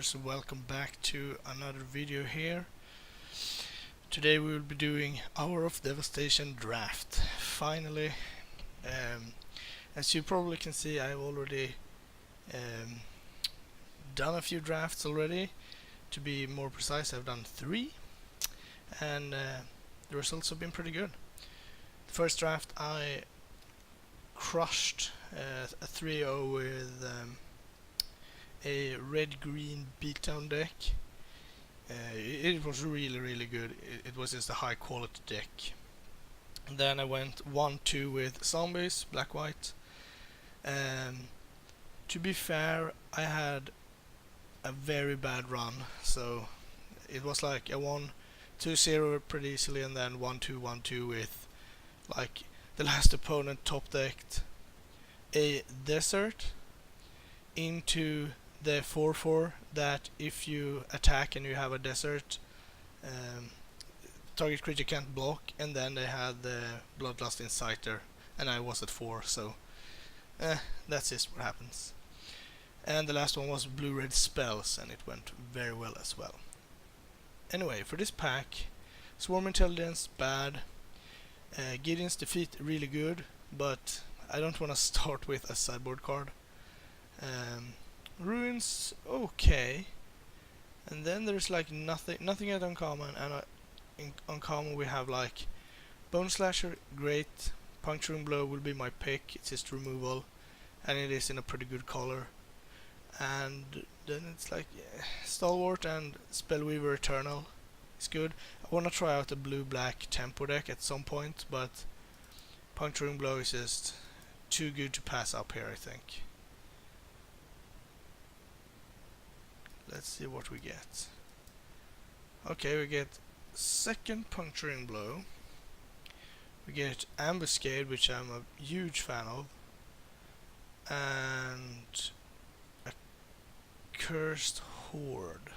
viewers, welcome back to another video here. Today we will be doing Hour of Devastation draft. Finally, as you probably can see, I've already done a few drafts already. To be more precise, I've done 3, and the results have been pretty good. The first draft I crushed a 3-0 with a red-green beatdown deck. It was really good. It was just a high quality deck. And then I went 1-2 with zombies, black-white. To be fair, I had a very bad run, so it was like I won 2-0 pretty easily, and then 1-2, 1-2 with like the last opponent top decked a desert into the 4/4 that if you attack and you have a desert, target creature can't block, and then they had the Bloodlust Inciter, and I was at 4, so that's just what happens. And the last one was blue-red spells, and it went very well as well. Anyway, for this pack, Swarm Intelligence bad, Gideon's Defeat really good, but I don't want to start with a sideboard card. Ruins okay, and then there's like nothing at uncommon, and in uncommon we have like Bone Slasher, great. Puncturing Blow will be my pick. It's just removal, and it is in a pretty good color. And then it's like Stalwart and Spellweaver Eternal. It's good. I want to try out a blue-black tempo deck at some point, but Puncturing Blow is just too good to pass up here, I think. Let's see what we get. Okay, we get second Puncturing Blow. We get Ambuscade, which I'm a huge fan of. And a Cursed Horde.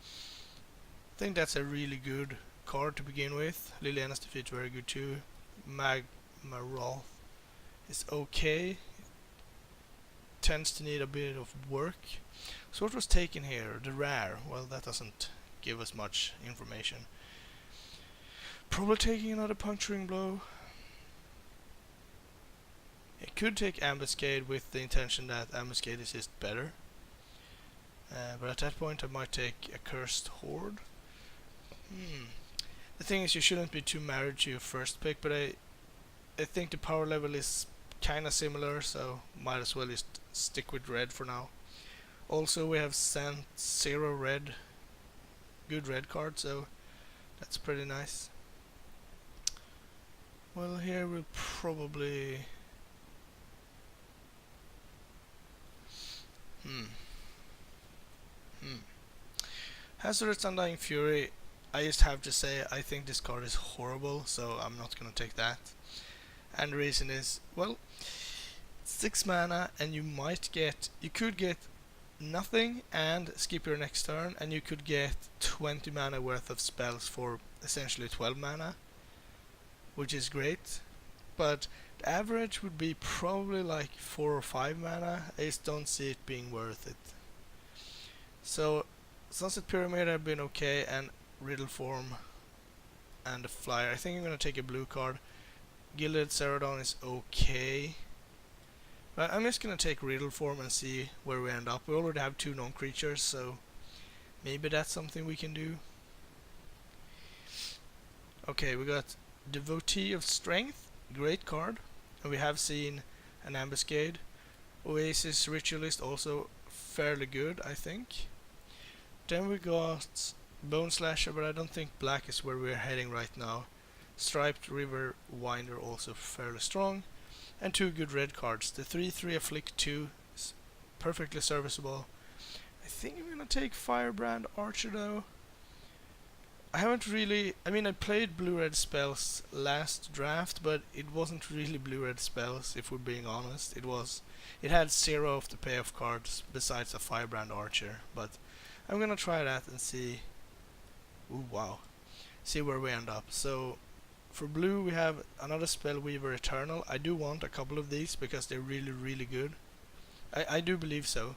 I think that's a really good card to begin with. Liliana's Defeat very good too. Magma Wrath is okay. Tends to need a bit of work. So what was taken here? The rare. Well, that doesn't give us much information. Probably taking another Puncturing Blow. It could take Ambuscade with the intention that Ambuscade is just better. But at that point I might take a Cursed Horde. The thing is, you shouldn't be too married to your first pick, but I think the power level is kinda similar, so might as well just stick with red for now. Also, we have sent 0 red, good red card, so that's pretty nice. Well, here we'll probably Hazardous Undying Fury. I just have to say, I think this card is horrible, so I'm not gonna take that. And the reason is, well, 6 mana, and you could get nothing and skip your next turn, and you could get 20 mana worth of spells for essentially 12 mana, which is great, but the average would be probably like 4 or 5 mana. I just don't see it being worth it. So Sunset Pyramid have been okay, and Riddle Form and the Flyer. I think I'm gonna take a blue card. Gilded Ceradon is okay, but I'm just gonna take Riddle Form and see where we end up. We already have 2 non-creatures, so maybe that's something we can do. Okay, we got Devotee of Strength, great card, and we have seen an Ambuscade. Oasis Ritualist, also fairly good, I think. Then we got Bone Slasher, but I don't think black is where we're heading right now. Striped River Winder, also fairly strong. And 2 good red cards. The 3/3 Afflict 2 is perfectly serviceable. I think I'm gonna take Firebrand Archer though. I haven't really, I mean, I played blue-red spells last draft, but it wasn't really blue-red spells, if we're being honest. It had 0 of the payoff cards besides a Firebrand Archer, but I'm gonna try that and see. Ooh, wow. See where we end up. So for blue we have another Spellweaver Eternal. I do want a couple of these because they're really good. I do believe so.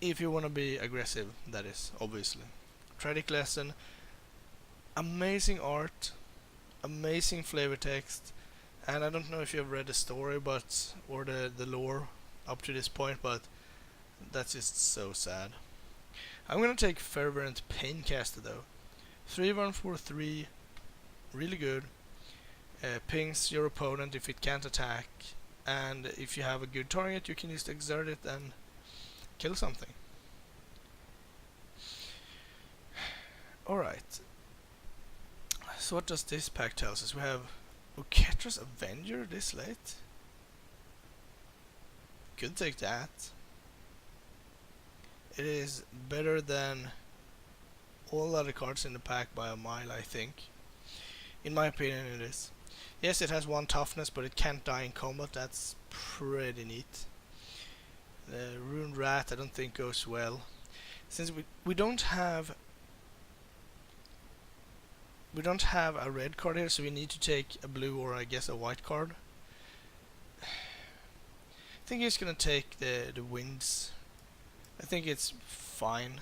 If you want to be aggressive, that is, obviously. Tragic Lesson, amazing art, amazing flavor text, and I don't know if you've read the story, but or the lore up to this point, but that's just so sad. I'm gonna take Fervent Paincaster though. 3-1-4-3, really good. Pings your opponent if it can't attack, and if you have a good target, you can just exert it and kill something. Alright. So what does this pack tell us? We have Oketra's Avenger this late? Could take that. It is better than all other cards in the pack by a mile, I think. In my opinion, it is. Yes, it has 1 toughness, but it can't die in combat. That's pretty neat. The Rune Rat I don't think goes well. Since we don't have a red card here, so we need to take a blue or I guess a white card. I think he's gonna take the winds. I think it's fine.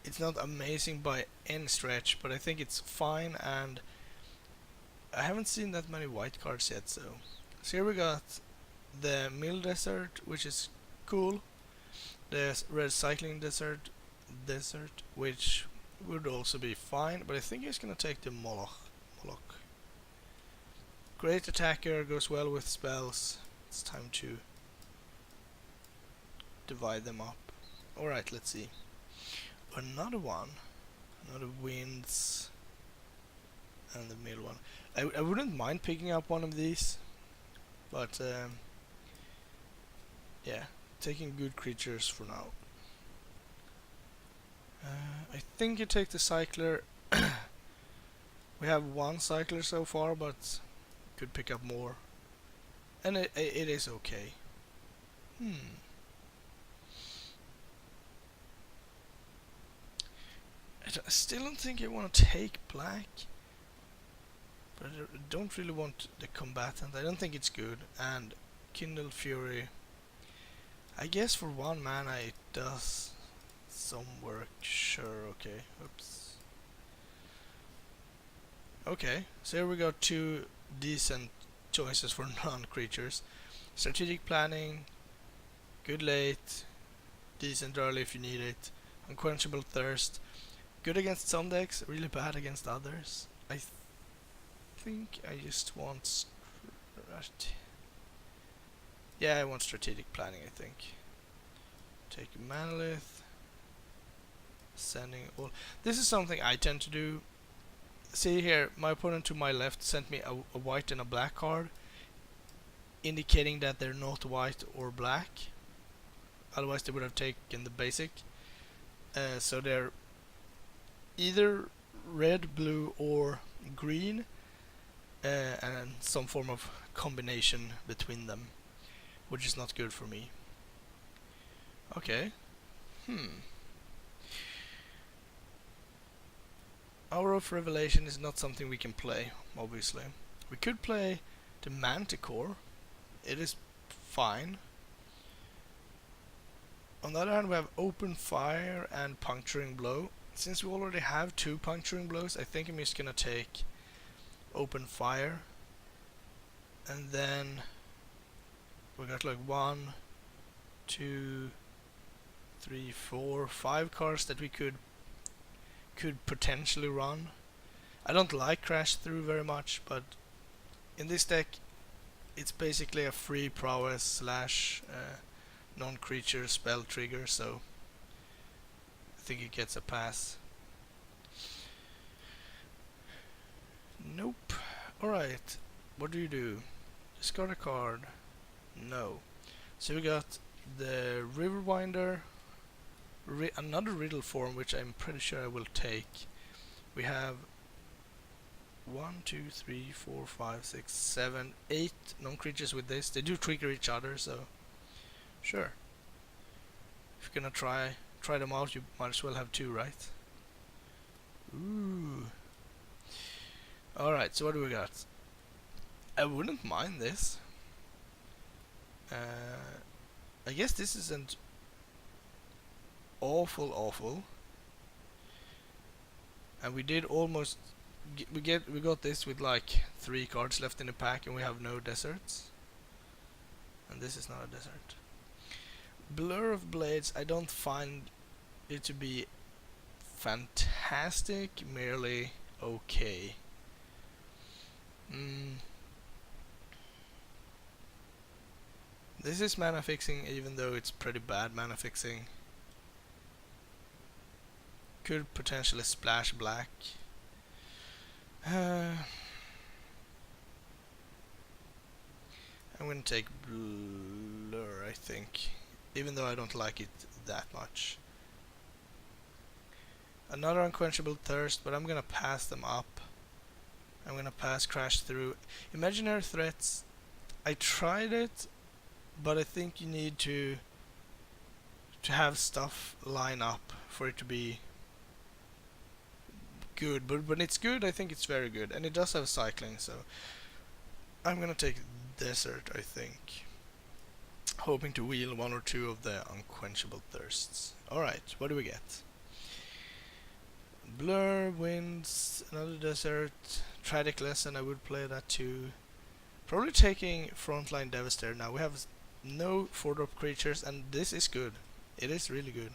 It's not amazing by any stretch, but I think it's fine, and I haven't seen that many white cards yet, so here we got the Mill Desert, which is cool. The Red Cycling Desert, which would also be fine, but I think he's gonna take the Moloch. Great attacker, goes well with spells. It's time to divide them up. Alright, let's see. Another one. Another winds. And the middle one. I wouldn't mind picking up one of these. But, yeah. Taking good creatures for now. I think you take the Cycler. We have 1 Cycler so far, but could pick up more. And it is okay. I still don't think I want to take black. But I don't really want the combatant. I don't think it's good. And Kindle Fury, I guess for 1 mana it does some work. Sure, okay. Oops. Okay, so here we got 2 decent choices for non-creatures. Strategic Planning, good late, decent early if you need it. Unquenchable Thirst, good against some decks, really bad against others. I think I just want yeah, I want Strategic Planning, I think. Take Manolith, sending all. This is something I tend to do. See here, my opponent to my left sent me a white and a black card, indicating that they're not white or black. Otherwise they would have taken the basic. So they're either red, blue or green, and some form of combination between them, which is not good for me. Okay. Hour of Revelation is not something we can play, obviously. We could play the Manticore. It is fine. On the other hand, we have Open Fire and Puncturing Blow. Since we already have 2 Puncturing Blows, I think I'm just gonna take Open Fire. And then we got like 1, 2, 3, 4, 5 cards that we could potentially run. I don't like Crash Through very much, but in this deck it's basically a free prowess slash non-creature spell trigger, so I think it gets a pass. Nope. Alright, what do you do? Discard a card. No. So we got the Riverwinder, another Riddle form, which I'm pretty sure I will take. We have 1, 2, 3, 4, 5, 6, 7, 8 non-creatures with this. They do trigger each other, so sure. If you're gonna try them out, you might as well have 2, right? Ooh. Alright, so what do we got? I wouldn't mind this. I guess this isn't awful, and we did almost we got this with like 3 cards left in the pack, and we have no deserts, and this is not a desert. Blur of Blades, I don't find it to be fantastic, merely okay. This is mana fixing, even though it's pretty bad mana fixing. Could potentially splash black. I'm gonna take Blur, I think, even though I don't like it that much. Another Unquenchable Thirst, but I'm gonna pass them up. I'm gonna pass Crash Through. Imaginary Threats, I tried it, but I think you need to have stuff line up for it to be good. But when it's good, I think it's very good, and it does have cycling, so I'm gonna take Desert, I think, hoping to wheel 1 or 2 of the Unquenchable Thirsts. Alright, what do we get? Blur, Winds, another Desert, Tragic Lesson, I would play that too. Probably taking Frontline Devastator now. We have no 4-drop creatures, and this is good. It is really good.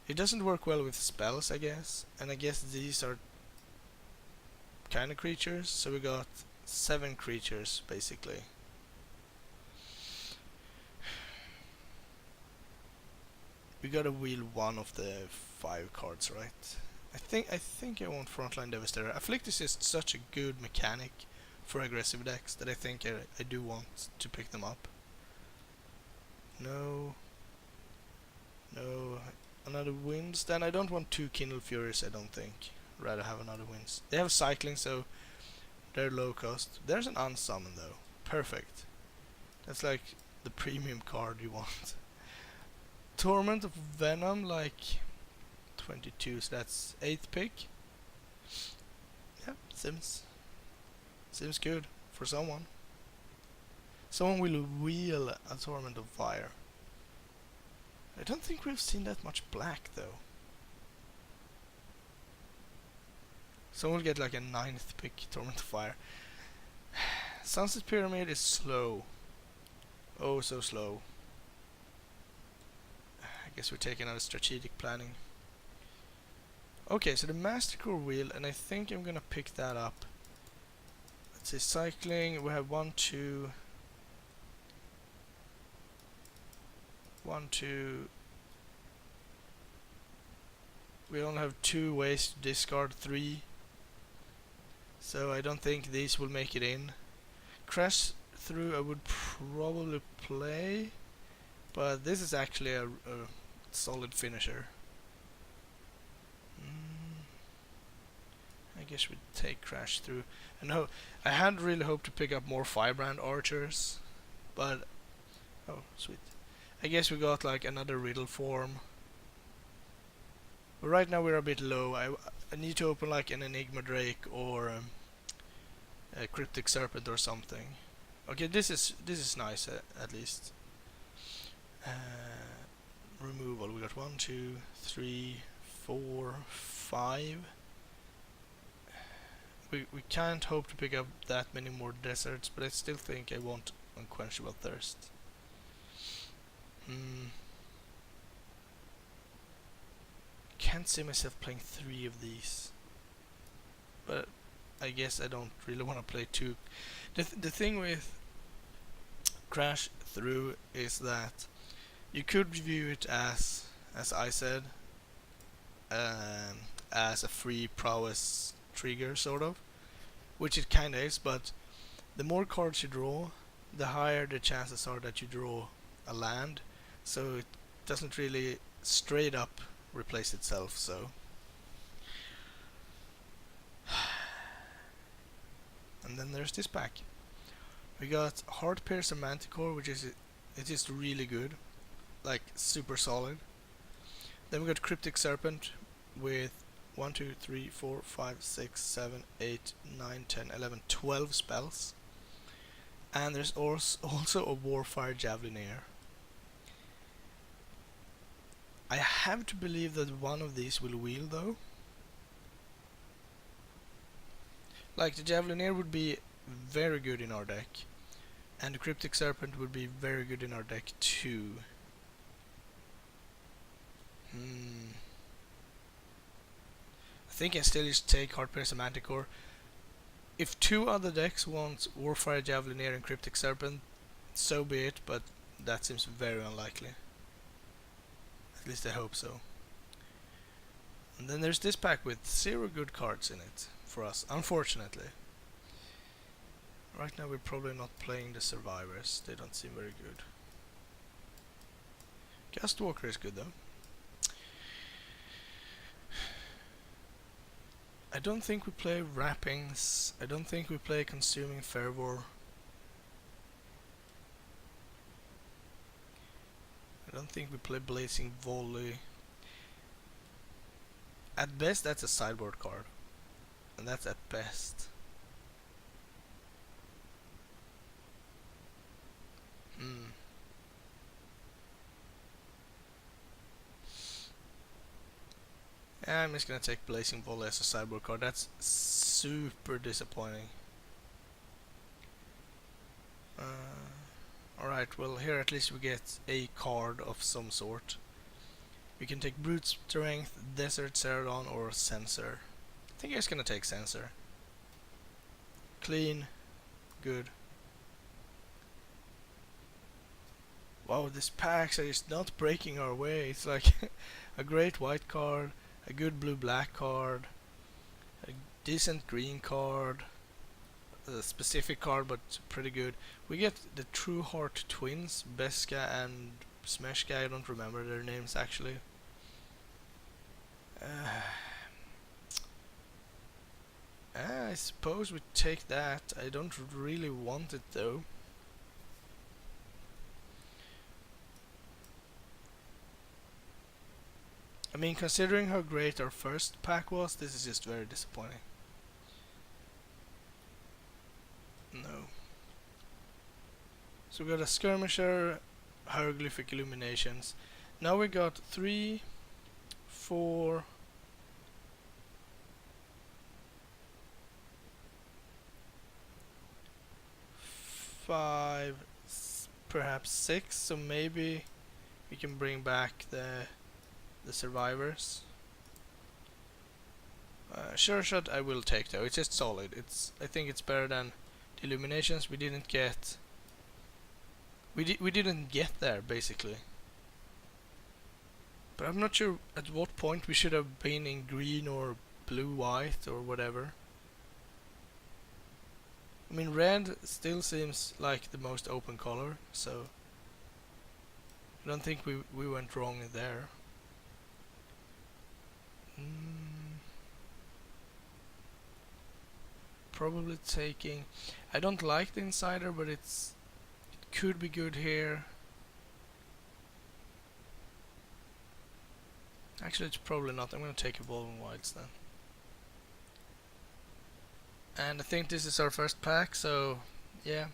It doesn't work well with spells, I guess, and I guess these are kind of creatures, so we got 7 creatures basically. We gotta wheel 1 of the 5 cards, right? I think I want Frontline Devastator. Afflict is just such a good mechanic for aggressive decks that I think I do want to pick them up. No, another Winds. Then I don't want 2 Kindle Furies, I don't think. Rather have another Winds. They have cycling, so they're low cost. There's an Unsummon though. Perfect. That's like the premium card you want. Torment of Venom, like 22, so that's 8th pick. Yeah, seems good for someone. Someone will wheel a Torment of Fire. I don't think we've seen that much black though. Someone will get like a 9th pick Torment of Fire. Sunset Pyramid is slow. Oh, so slow. I guess we're taking out strategic planning. Okay, so the Mastercore wheel, and I think I'm gonna pick that up. Let's say cycling. We have 1, 2. We only have 2 ways to discard 3, so I don't think these will make it in. Crash Through I would probably play, but this is actually a solid finisher. I guess we'd take Crash Through. And no, I had really hoped to pick up more Firebrand Archers, but oh sweet. I guess we got like another Riddle form. But right now we're a bit low. I need to open like an Enigma Drake or a Cryptic Serpent or something. Okay, this is nice at least. Removal. We got 1, 2, 3, 4, 5. We can't hope to pick up that many more deserts, but I still think I want Unquenchable Thirst. Can't see myself playing 3 of these, but I guess I don't really want to play 2. The thing with Crash Through is that you could view it as I said, as a free prowess trigger sort of, which it kinda is, but the more cards you draw, the higher the chances are that you draw a land, so it doesn't really straight up replace itself. So and then there's this pack. We got Heart Piercer Manticore, which is really good, like super solid. Then we got Cryptic Serpent with 1, 2, 3, 4, 5, 6, 7, 8, 9, 10, 11, 12 spells. And there's also a Warfire Javelineer. I have to believe that one of these will wheel though. Like the Javelineer would be very good in our deck. And the Cryptic Serpent would be very good in our deck too. I think I still just take Heart Piercer Manticore. If two other decks want Warfire Javelineer and Cryptic Serpent, so be it, but that seems very unlikely. At least I hope so. And then there's this pack with 0 good cards in it for us, unfortunately. Right now we're probably not playing the Survivors, they don't seem very good. Gustwalker is good though. I don't think we play Wrappings, I don't think we play Consuming Fervor. I don't think we play Blazing Volley. At best that's a sideboard card. And that's at best. Yeah, I'm just gonna take Blazing Volley as a sideboard card. That's super disappointing. Alright, well here at least we get a card of some sort. We can take Brute Strength, Desert Ceradon or Censor. I think I'm just gonna take Censor. Clean. Good. Wow, these packs are just not breaking our way. It's like a great white card, a good blue-black card, a decent green card, a specific card but pretty good. We get the True Heart Twins, Beska and Smeshka, I don't remember their names actually. I suppose we take that. I don't really want it though. I mean, considering how great our first pack was, this is just very disappointing. No. So we got a Skirmisher, Hieroglyphic Illuminations. Now we got 3, 4, 5, perhaps 6. So maybe we can bring back the Survivors. Sure Shot I will take though. It's just solid. I think it's better than the Illuminations. We didn't get there basically. But I'm not sure at what point we should have been in green or blue white or whatever. I mean, red still seems like the most open color, so I don't think we went wrong there. Probably taking... I don't like the Insider, but it could be good here. Actually, it's probably not. I'm gonna take Evolving Wilds then. And I think this is our first pack, so yeah.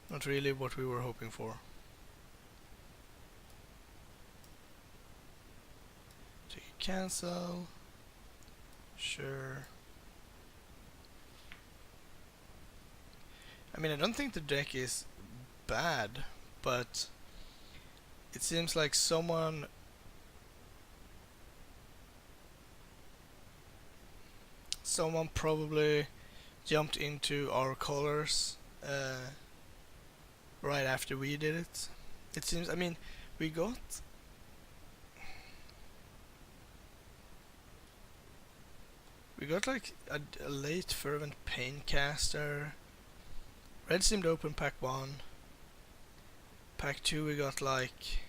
Not really what we were hoping for. Take a cancel. Sure. I mean, I don't think the deck is bad, but it seems like someone probably jumped into our colors right after we did it. It seems, I mean, we got like a late Fervent Paincaster. Red seemed open pack 1. Pack 2 we got like...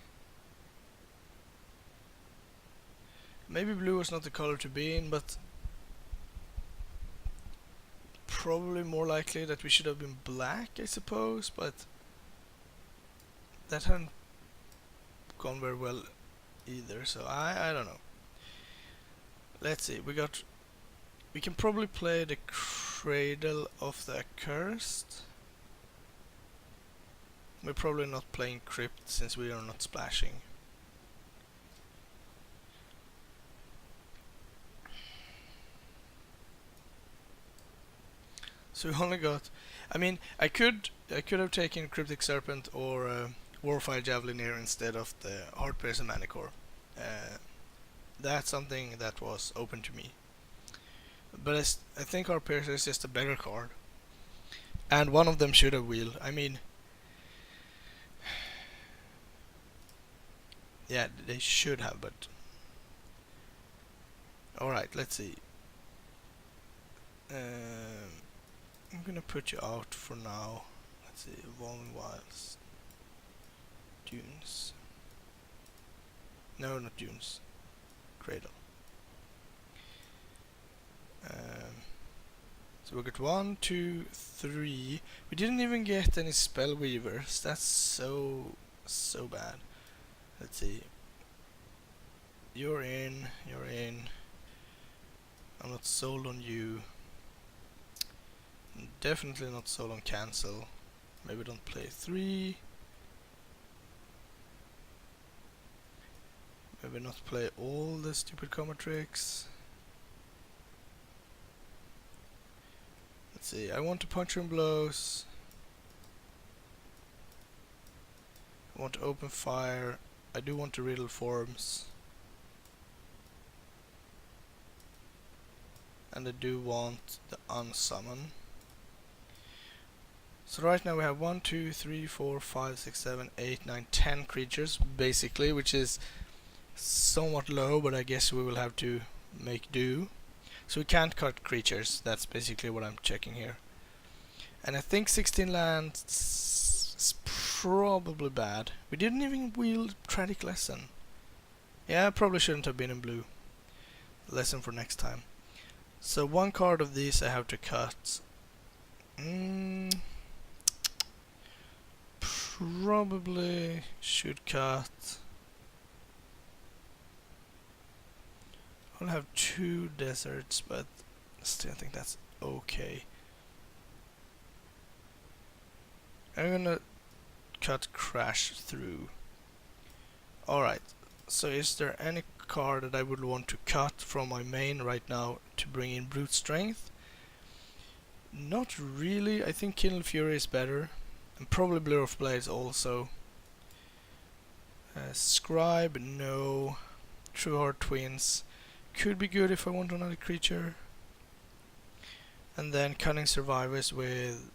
Maybe blue was not the color to be in, but probably more likely that we should have been black, I suppose, but that hadn't gone very well either, so I don't know. Let's see, we can probably play the Cradle of the Accursed. We're probably not playing Crypt since we are not splashing. So we only got... I mean, I could have taken Cryptic Serpent or Warfire Javelineer instead of the Heartpiercer Manicore. That's something that was open to me. But I think Heartpiercer is just a better card. And one of them should have wheeled. I mean... yeah, they should have, but... Alright, let's see. I'm gonna put you out for now. Let's see, Evolving Wilds. Dunes. No, not Dunes. Cradle. So we got 1, 2, 3. We didn't even get any Spell Weavers. That's so bad. Let's see. You're in. I'm not sold on you. Definitely not sold on cancel. Maybe don't play 3. Maybe not play all the stupid combo tricks. Let's see, I want to punch and blows. I want to open fire. I do want to riddle forms. And I do want the unsummon. So right now we have 1, 2, 3, 4, 5, 6, 7, 8, 9, 10 creatures basically, which is somewhat low, but I guess we will have to make do. So we can't cut creatures, that's basically what I'm checking here. And I think 16 lands is probably bad. We didn't even wield Tragic Lesson. Yeah, probably shouldn't have been in blue. Lesson for next time. So one card of these I have to cut. Probably should cut. I'll have 2 deserts, but still I think that's okay. I'm gonna cut Crash Through. Alright, so is there any card that I would want to cut from my main right now to bring in Brute Strength? Not really. I think Kindle Fury is better. And probably Blur of Blades also. Scribe, no. True Heart Twins could be good if I want another creature. And then Cunning Survivors with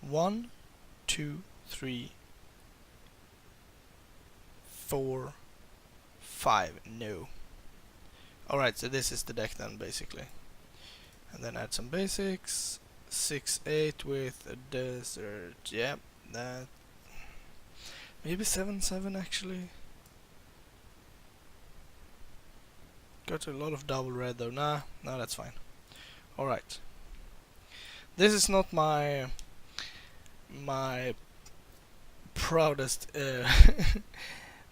1, 2, 3, 4, 5. No. Alright, so this is the deck then basically. And then add some basics. 6, 8 with a desert. Yep, that. Maybe 7, 7 actually. Got a lot of double red though. Nah, that's fine. Alright. This is not my proudest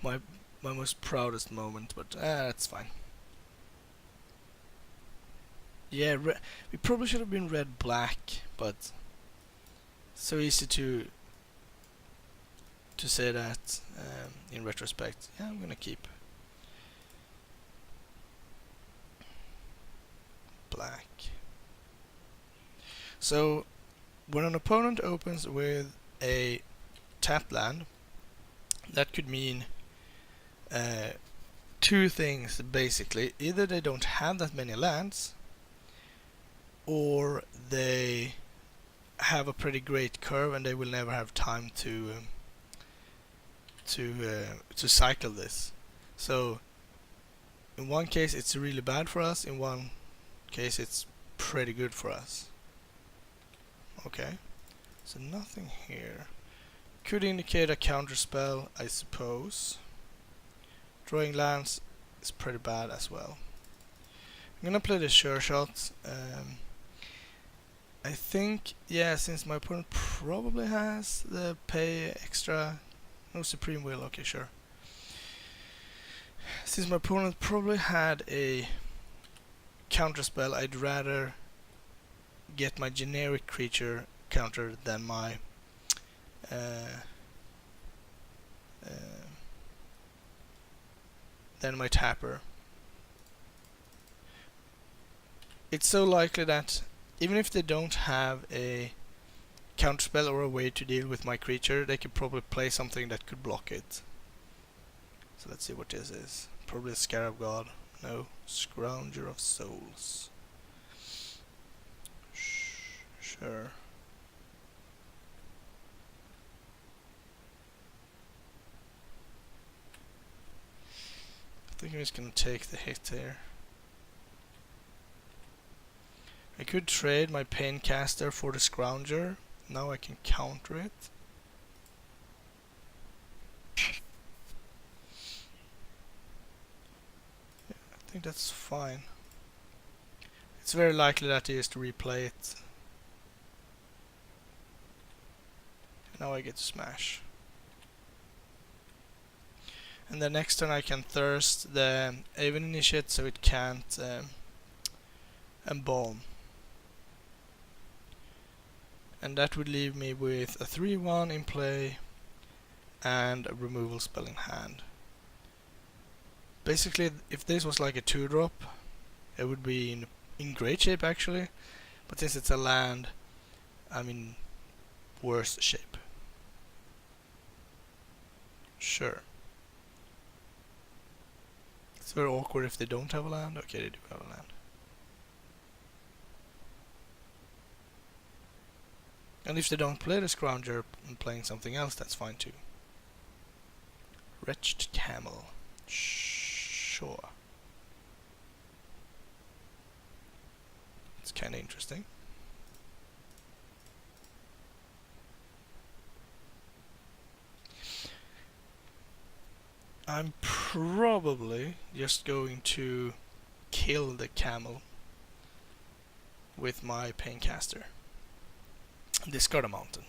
my most proudest moment, but that's fine. Yeah, we probably should have been red black, but so easy to say that in retrospect. Yeah, I'm gonna keep black. So when an opponent opens with a tap land, that could mean 2 things basically. Either they don't have that many lands, or they have a pretty great curve and they will never have time to cycle this. So in one case it's really bad for us, in one case it's pretty good for us. Okay, so nothing here. Could indicate a counter spell, I suppose. Drawing lands is pretty bad as well. I'm gonna play the Sure Shot. I think, yeah, since my opponent probably has the pay extra. No Supreme Will, okay, sure. Since my opponent probably had a counterspell, I'd rather get my generic creature counter than my tapper. It's so likely that even if they don't have a counterspell or a way to deal with my creature, they could probably play something that could block it. So let's see what this is. Probably a Scarab God. No, Scrounger of Souls. Sure. I think I'm just gonna take the hit here. I could trade my Paincaster for the Scrounger. Now I can counter it. Yeah, I think that's fine. It's very likely that he is to replay it. Now I get to smash. And then next turn I can thirst the Aven Initiate so it can't embalm. And that would leave me with a 3-1 in play and a removal spell in hand. Basically, if this was like a 2-drop, it would be in great shape actually, but since it's a land, I'm in worse shape. Sure. It's very awkward if they don't have a land. Okay, they do have a land. And if they don't play the Scrounger and playing something else, that's fine too. Wretched Camel. Sure. It's kinda interesting. I'm probably just going to kill the camel with my Paincaster. Discard a mountain.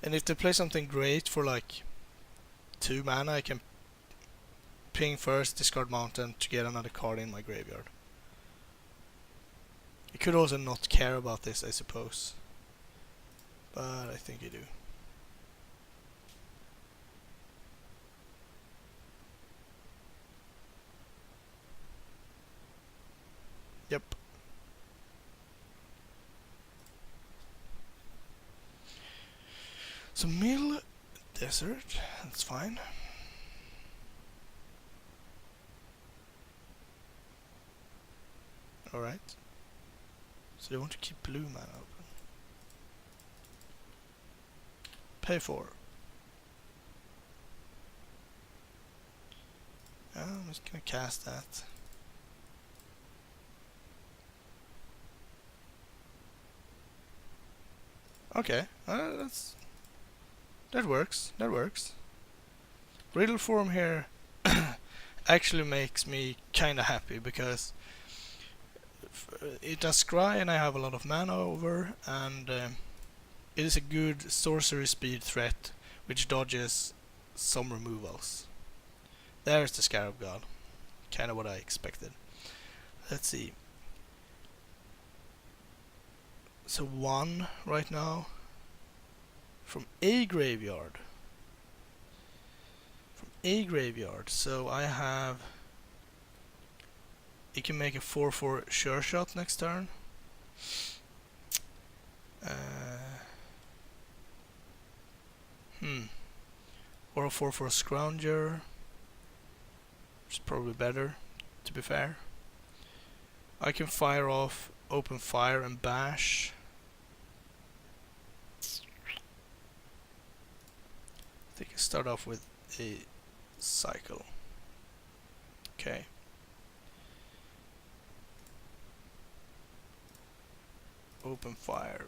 And if they play something great for like 2 mana, I can ping first, discard mountain to get another card in my graveyard. I could also not care about this, I suppose. But I think I do. Yep. So mill desert, that's fine. Alright. So they want to keep blue mana open. Pay 4. I'm just gonna cast that. Okay, that works. That works. Riddle form here actually makes me kinda happy because it does scry and I have a lot of mana over, and it is a good sorcery speed threat which dodges some removals. There's the Scarab God. Kinda what I expected. Let's see. So 1 right now from a graveyard. So I have. It can make a 4/4 sure shot next turn. Or a 4/4 Scrounger. Which is probably better, to be fair. I can fire off Open Fire and Bash. I think I start off with a cycle. Okay. Open Fire.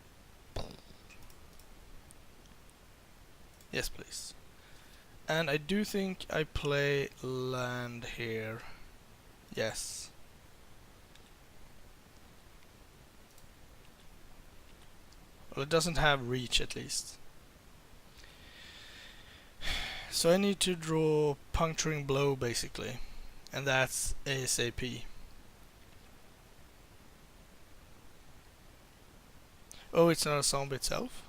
Yes, please. And I do think I play land here. Yes. Well, it doesn't have reach at least. So I need to draw Puncturing Blow basically. And that's ASAP. Oh, it's not a zombie itself?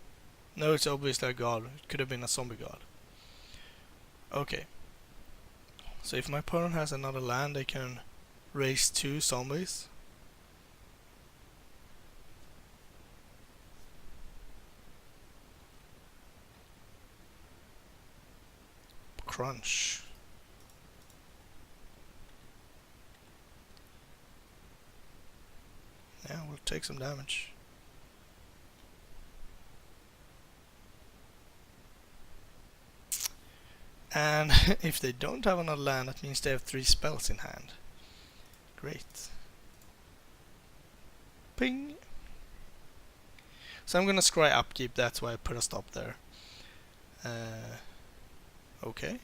No, it's obviously a god. It could have been a zombie god. Okay. So if my opponent has another land, they can raise 2 zombies. Crunch. Yeah, we'll take some damage. And if they don't have another land, that means they have 3 spells in hand. Great. Ping! So I'm gonna scry upkeep, that's why I put a stop there. Okay.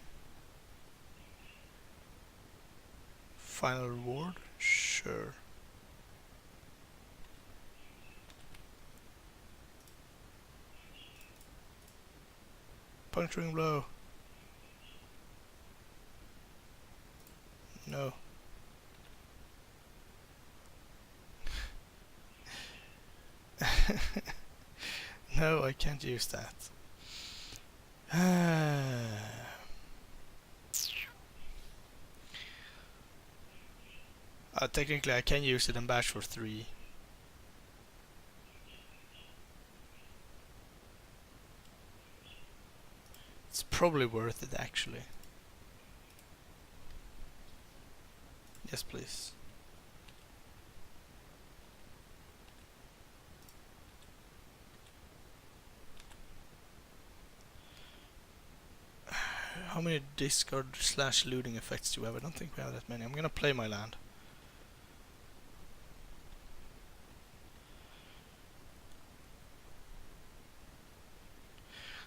Final reward? Sure. Puncturing blow. No. No, I can't use that. Technically I can use it and bash for 3. It's probably worth it actually. Yes, please. How many discard / looting effects do we have? I don't think we have that many. I'm gonna play my land.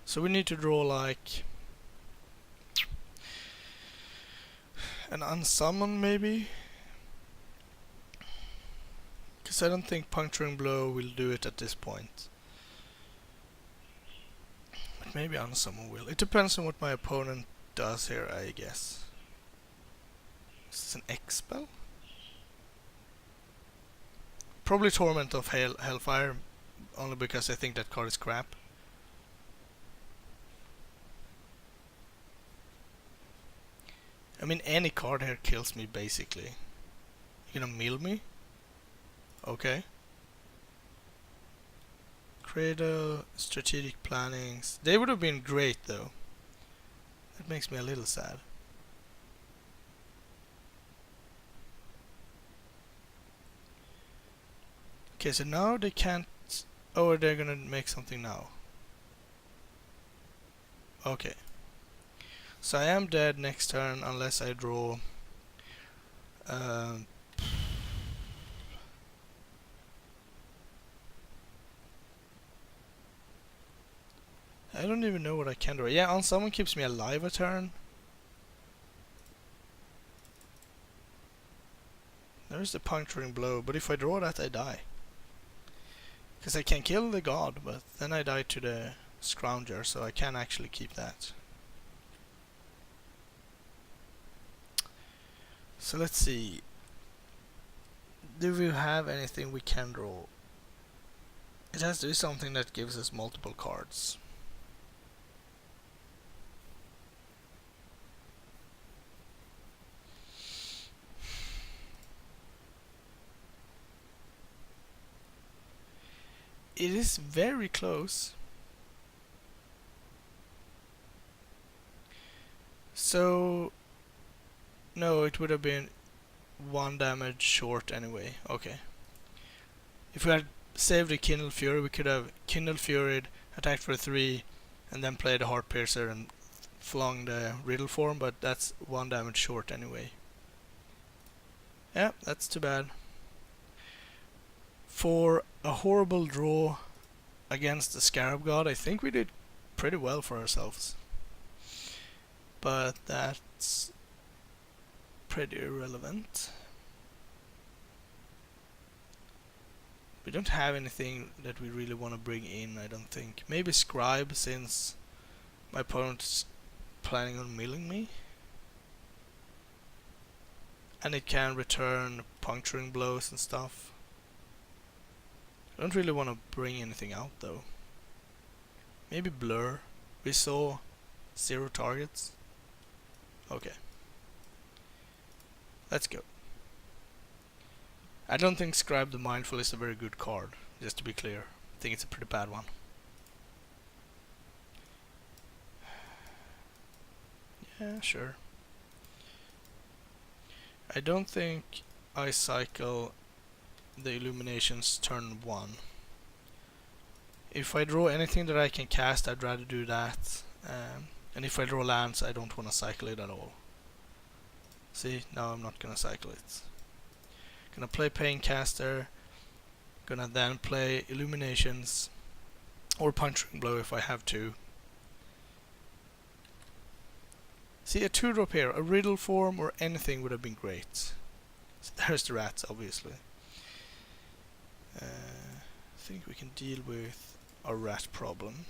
So we need to draw like an unsummon maybe? Because I don't think puncturing blow will do it at this point. But maybe unsummon will. It depends on what my opponent does here, I guess. Is this an X spell? Probably Torment of Hellfire, only because I think that card is crap. I mean, any card here kills me, basically. You gonna mill me? Okay. Cradle, strategic plannings. They would have been great, though. That makes me a little sad. Okay, so now they can't... Oh, they're gonna make something now. Okay. So I am dead next turn unless I draw... I don't even know what I can draw. Yeah, unsummon keeps me alive a turn. There's the puncturing blow, but if I draw that I die. Because I can kill the god, but then I die to the Scrounger, so I can actually keep that. So let's see. Do we have anything we can draw? It has to be something that gives us multiple cards. It is very close. So... No, it would have been 1 damage short anyway. Okay. If we had saved the Kindle Fury, we could have Kindle Furied, attacked for 3, and then played the Heart Piercer and flung the Riddle form, but that's 1 damage short anyway. Yeah, that's too bad. For a horrible draw against the Scarab God, I think we did pretty well for ourselves. But that's pretty irrelevant. We don't have anything that we really want to bring in, I don't think. Maybe Scribe, since my opponent's planning on milling me. And it can return puncturing blows and stuff. I don't really want to bring anything out though. Maybe blur. We saw 0 targets. Okay. Let's go. I don't think Scribe the Mindful is a very good card, just to be clear. I think it's a pretty bad one. Yeah, sure. I don't think I cycle the Illuminations turn 1. If I draw anything that I can cast, I'd rather do that. And if I draw lands, I don't want to cycle it at all. See, now I'm not gonna cycle it. Gonna play Paincaster. Gonna then play Illuminations. Or Puncturing Blow if I have to. See, a 2-drop here, a Riddle form or anything would have been great. There's the rats, obviously. I think we can deal with our rat problem.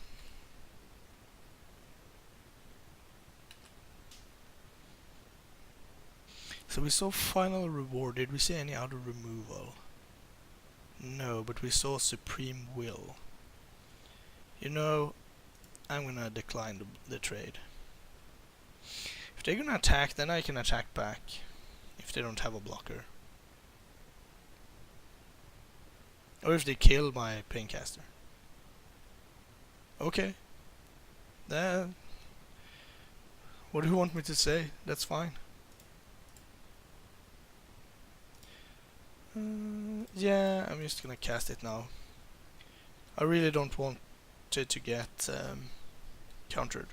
So we saw Final Reward. Did we see any other removal? No, but we saw Supreme Will. You know, I'm gonna decline the trade. If they're gonna attack, then I can attack back. If they don't have a blocker. Or if they kill my Paincaster. Okay. Then what do you want me to say? That's fine. Yeah, I'm just gonna cast it now. I really don't want it to get countered.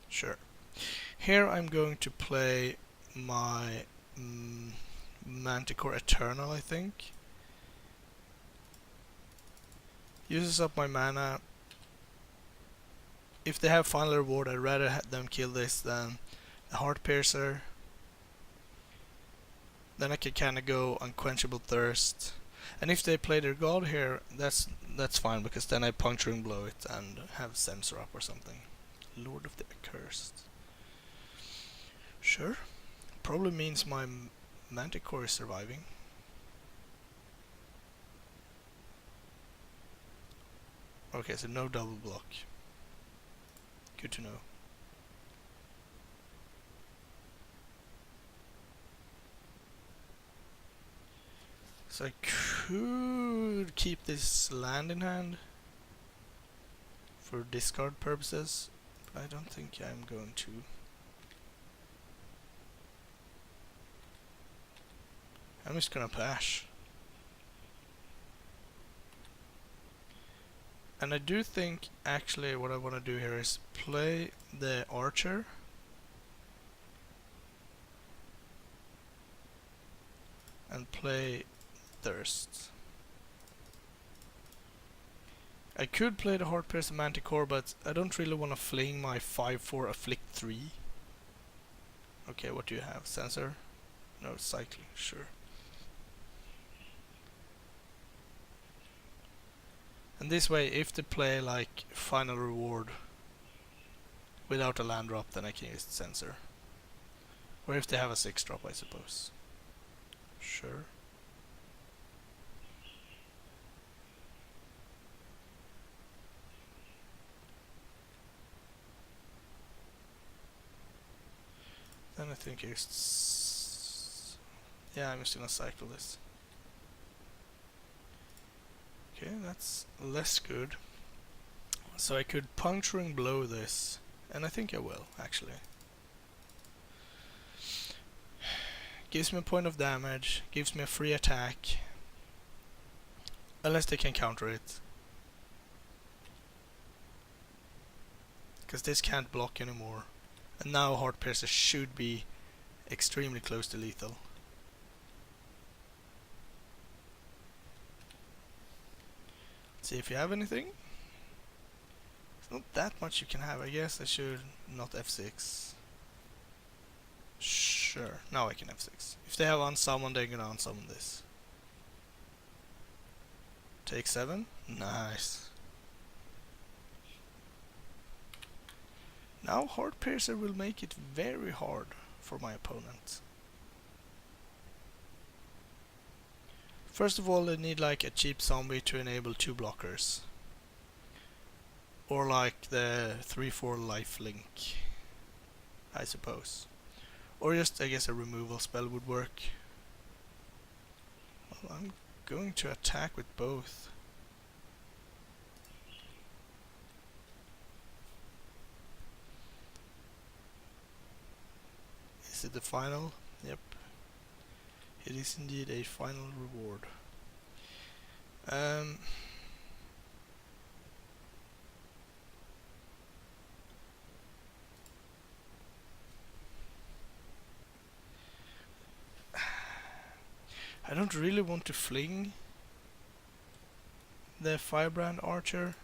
Sure. Here I'm going to play my Manticore Eternal, I think. Uses up my mana. If they have Final Reward, I'd rather have them kill this than a Heart Piercer. Then I can kinda go Unquenchable Thirst. And if they play their god here, that's fine, because then I Puncturing Blow it and have Censor up or something. Lord of the Accursed. Sure. Probably means my Manticore is surviving. Okay, so no double block. Good to know. So I could keep this land in hand for discard purposes, but I don't think I'm going to. I'm just gonna pass. And I do think actually what I want to do here is play the Archer. And play Thirst. I could play the Heart Piercer Manticore, but I don't really want to fling my 5/4 Afflict 3. Okay, what do you have? Censor? No, Cycling, sure. And this way, if they play like Final Reward without a land drop, then I can use Censor. Or if they have a 6-drop, I suppose. Sure. Then I think it's... yeah, I'm just gonna cycle this. Okay, that's less good. So I could Puncturing Blow this, and I think I will, actually. Gives me a point of damage, gives me a free attack. Unless they can counter it. Because this can't block anymore. And now Heart Piercer should be extremely close to lethal. See if you have anything. It's not that much you can have. I guess I should not F6. Sure, now I can F6. If they have unsummon, they're gonna unsummon this. Take 7. Nice. Now Heart Piercer will make it very hard for my opponent. First of all, they need like a cheap zombie to enable 2 blockers. Or like the 3-4 lifelink, I suppose. Or just, I guess, a removal spell would work. Well, I'm going to attack with both. Is it the final? Yep. It is indeed a final reward. I don't really want to fling the Firebrand Archer,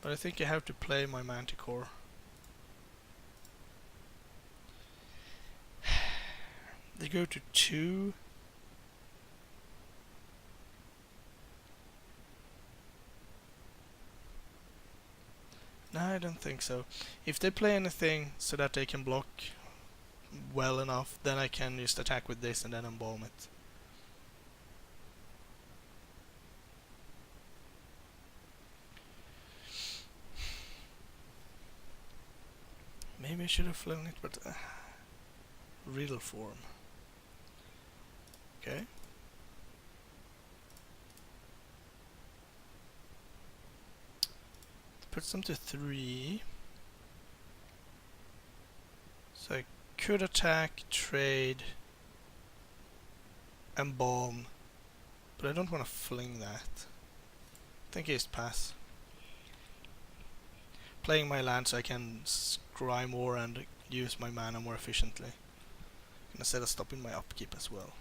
but I think I have to play my Manticore. They go to 2. No, I don't think so. If they play anything so that they can block well enough, then I can just attack with this and then embalm it. Maybe I should have flown it, but riddle form. Okay. Puts them to 3. So I could attack, trade, embalm, but I don't want to fling that. I think I just pass. Playing my land so I can scry more and use my mana more efficiently, instead of stopping my upkeep as well.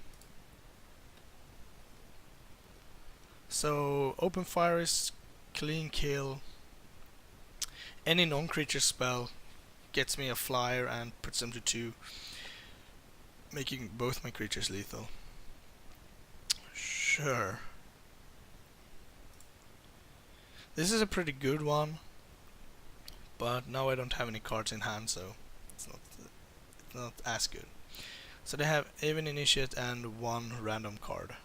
So open fire is clean kill. Any non-creature spell gets me a flyer and puts them to 2, making both my creatures lethal. Sure. This is a pretty good one, but now I don't have any cards in hand, so it's not as good. So they have Aven Initiate and 1 random card.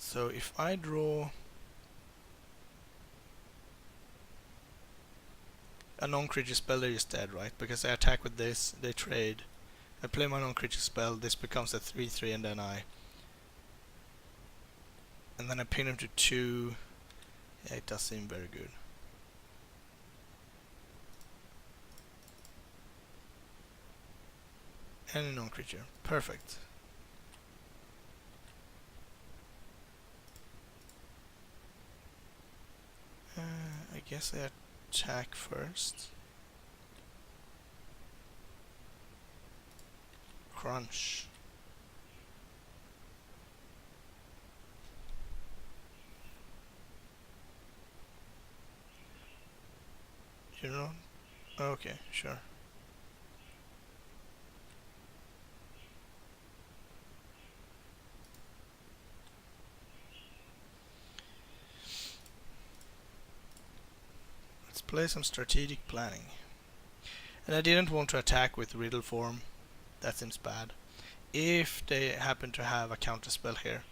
So if I draw a non-creature spell, they're just dead, right? Because I attack with this, they trade. I play my non-creature spell, this becomes a 3/3, and then I pin him to 2. Yeah, it does seem very good. Any non-creature. Perfect. I guess I attack first. Crunch. You know? Okay, sure. Let's play some strategic planning. And I didn't want to attack with riddle form. That seems bad. If they happen to have a counter spell here,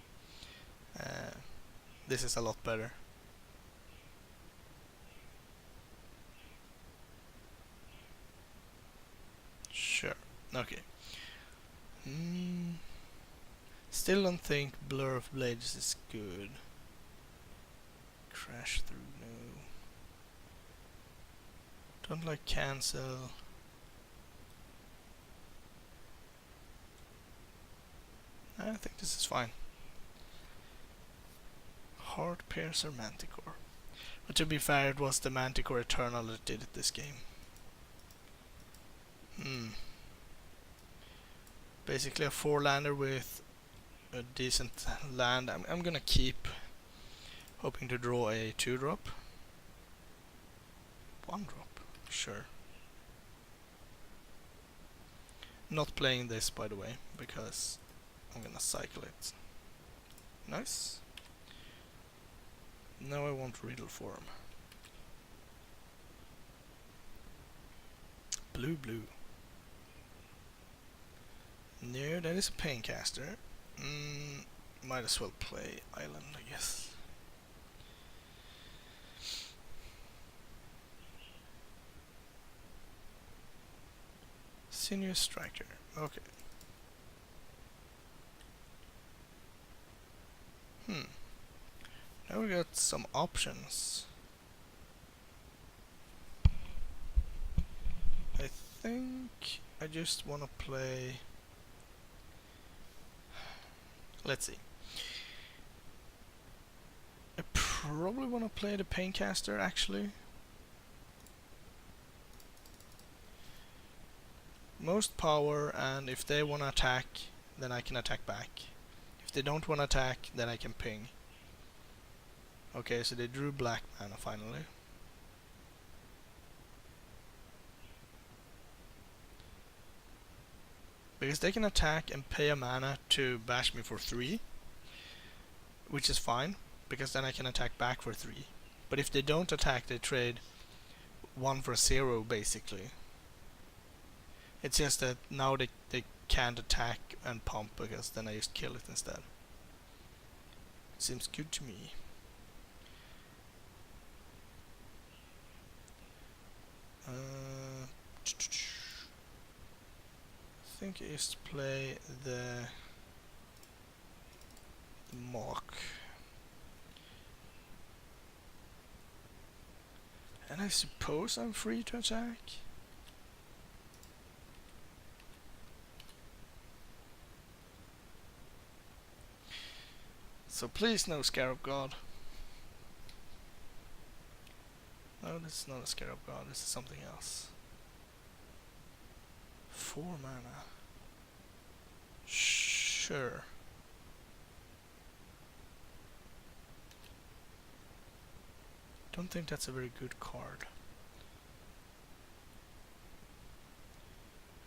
this is a lot better. Sure. Okay. Still don't think Blur of Blades is good. Crash through, no. Don't like cancel. I think this is fine. Heart Piercer Manticore. But to be fair, it was the Manticore Eternal that did it this game. Basically a 4-lander with a decent land. I'm gonna keep hoping to draw a 2-drop. 1-drop, sure. Not playing this, by the way, because I'm gonna cycle it. Nice. Now I want riddle form. Blue. No, that is a Paincaster. Might as well play Island, I guess. Sinuous Striker. Okay. Now we got some options. I think I just want to play... Let's see. I probably want to play the Paincaster, actually. Most power, and if they want to attack, then I can attack back. If they don't want to attack, then I can ping. Okay, so they drew black mana finally. Because they can attack and pay a mana to bash me for 3. Which is fine, because then I can attack back for 3. But if they don't attack, they trade 1 for 0, basically. It's just that now they can't attack and pump, because then I just kill it instead. Seems good to me. I think I used to play the Mock. And I suppose I'm free to attack. So please no Scarab God. No, this is not a Scarab God, this is something else. 4 mana. Sure. Don't think that's a very good card.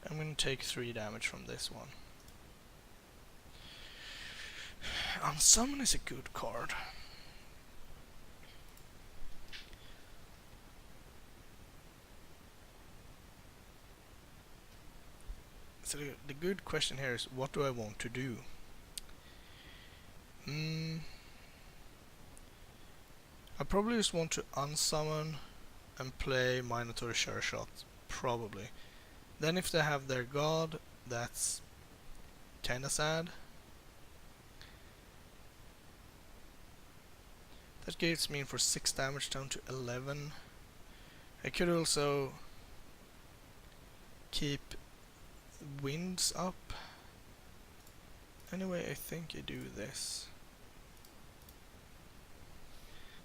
I'm gonna take 3 damage from this one. Unsummon is a good card. So the good question here is, what do I want to do? I probably just want to unsummon and play Minotaur Sure Shot, probably. Then if they have their god, that's kinda sad. That gives me in for 6 damage down to 11. I could also keep winds up. Anyway, I think I do this.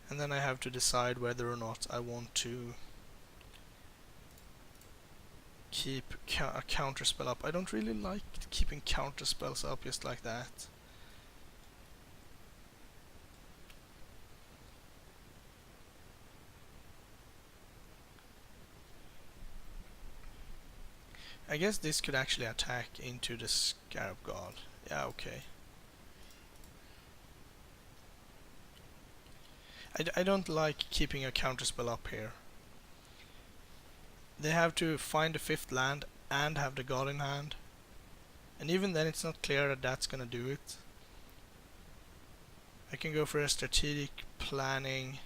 And then I have to decide whether or not I want to keep a counter spell up. I don't really like keeping counter spells up just like that. I guess this could actually attack into the Scarab God. Yeah, okay. I don't like keeping a counterspell up here. They have to find the 5th land and have the god in hand. And even then it's not clear that that's gonna do it. I can go for a strategic planning.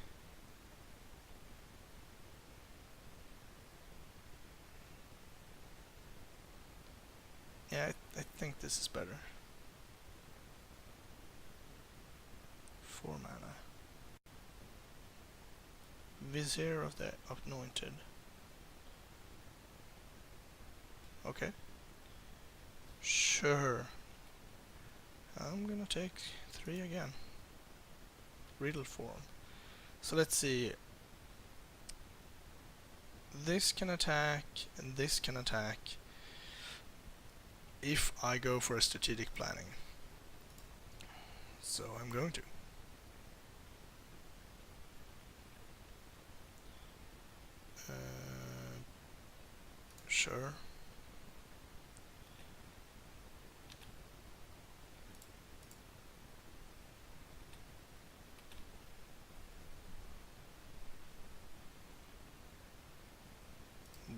Yeah, I think this is better. 4 mana. Vizier of the Anointed. Okay. Sure. I'm gonna take 3 again. Riddle form. So let's see. This can attack, and this can attack if I go for a strategic planning. So I'm going to. Sure.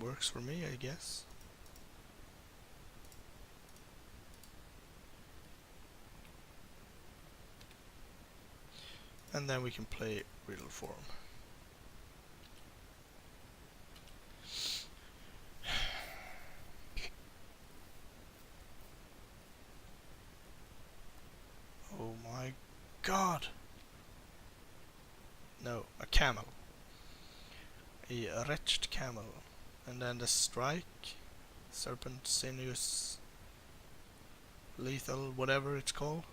Works for me, I guess. And then we can play Riddle form. Oh my god! No, a camel. A wretched camel. And then the strike. Serpent, sinuous, lethal, whatever it's called.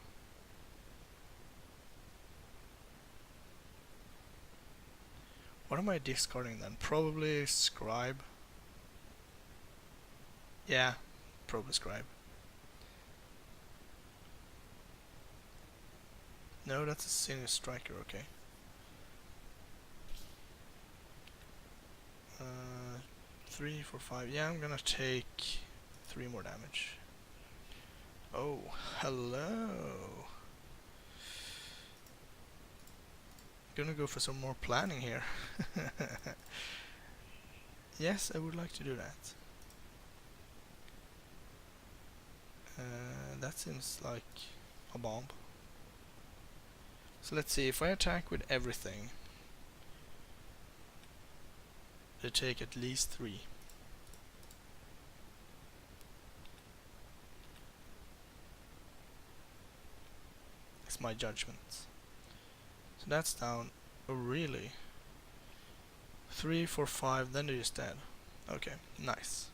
What am I discarding then? Probably Scribe. Yeah, probably Scribe. No, that's a Sinuous Striker, okay. 3, 4, 5. Yeah, I'm gonna take 3 more damage. Oh, hello. Gonna go for some more planning here. Yes, I would like to do that. That seems like a bomb. So let's see, if I attack with everything, they take at least 3. It's my judgment. So that's down. Oh really? 3, 4, 5, then they're just dead. Okay, nice.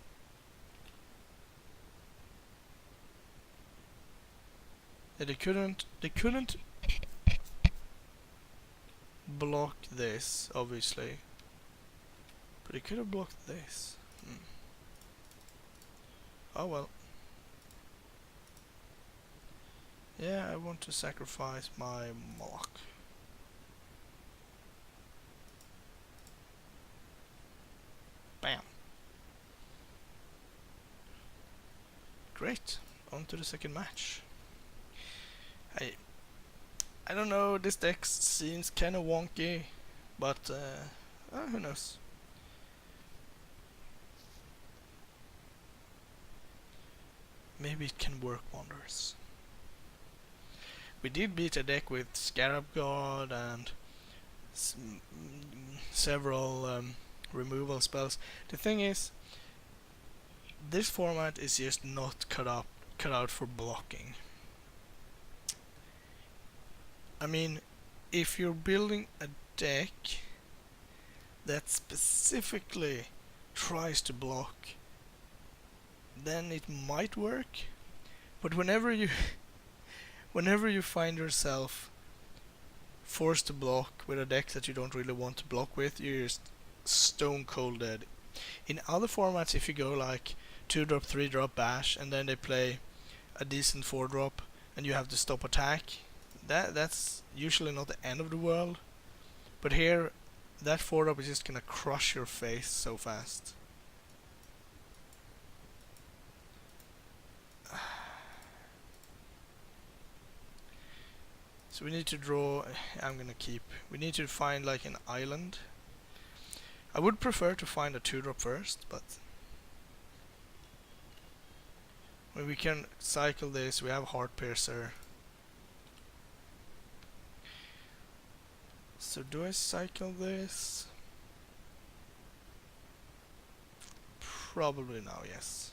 Yeah, they couldn't block this, obviously. But they could have blocked this. Oh well. Yeah, I want to sacrifice my Moloch. Bam. Great. On to the second match. I don't know, this deck seems kinda wonky, but who knows. Maybe it can work wonders. We did beat a deck with Scarab God and several removal spells. The thing is, this format is just not cut out for blocking. I mean, if you're building a deck that specifically tries to block, then it might work. But whenever you find yourself forced to block with a deck that you don't really want to block with, you're just stone cold dead. In other formats, if you go like 2-drop, 3-drop bash, and then they play a decent 4-drop, and you have to stop attack, that's usually not the end of the world. But here, that 4-drop is just gonna crush your face so fast. So we need to draw. I'm gonna keep. We need to find like an island. I would prefer to find a 2-drop first, but when we can cycle this, we have Heart Piercer. So do I cycle this? Probably now, yes.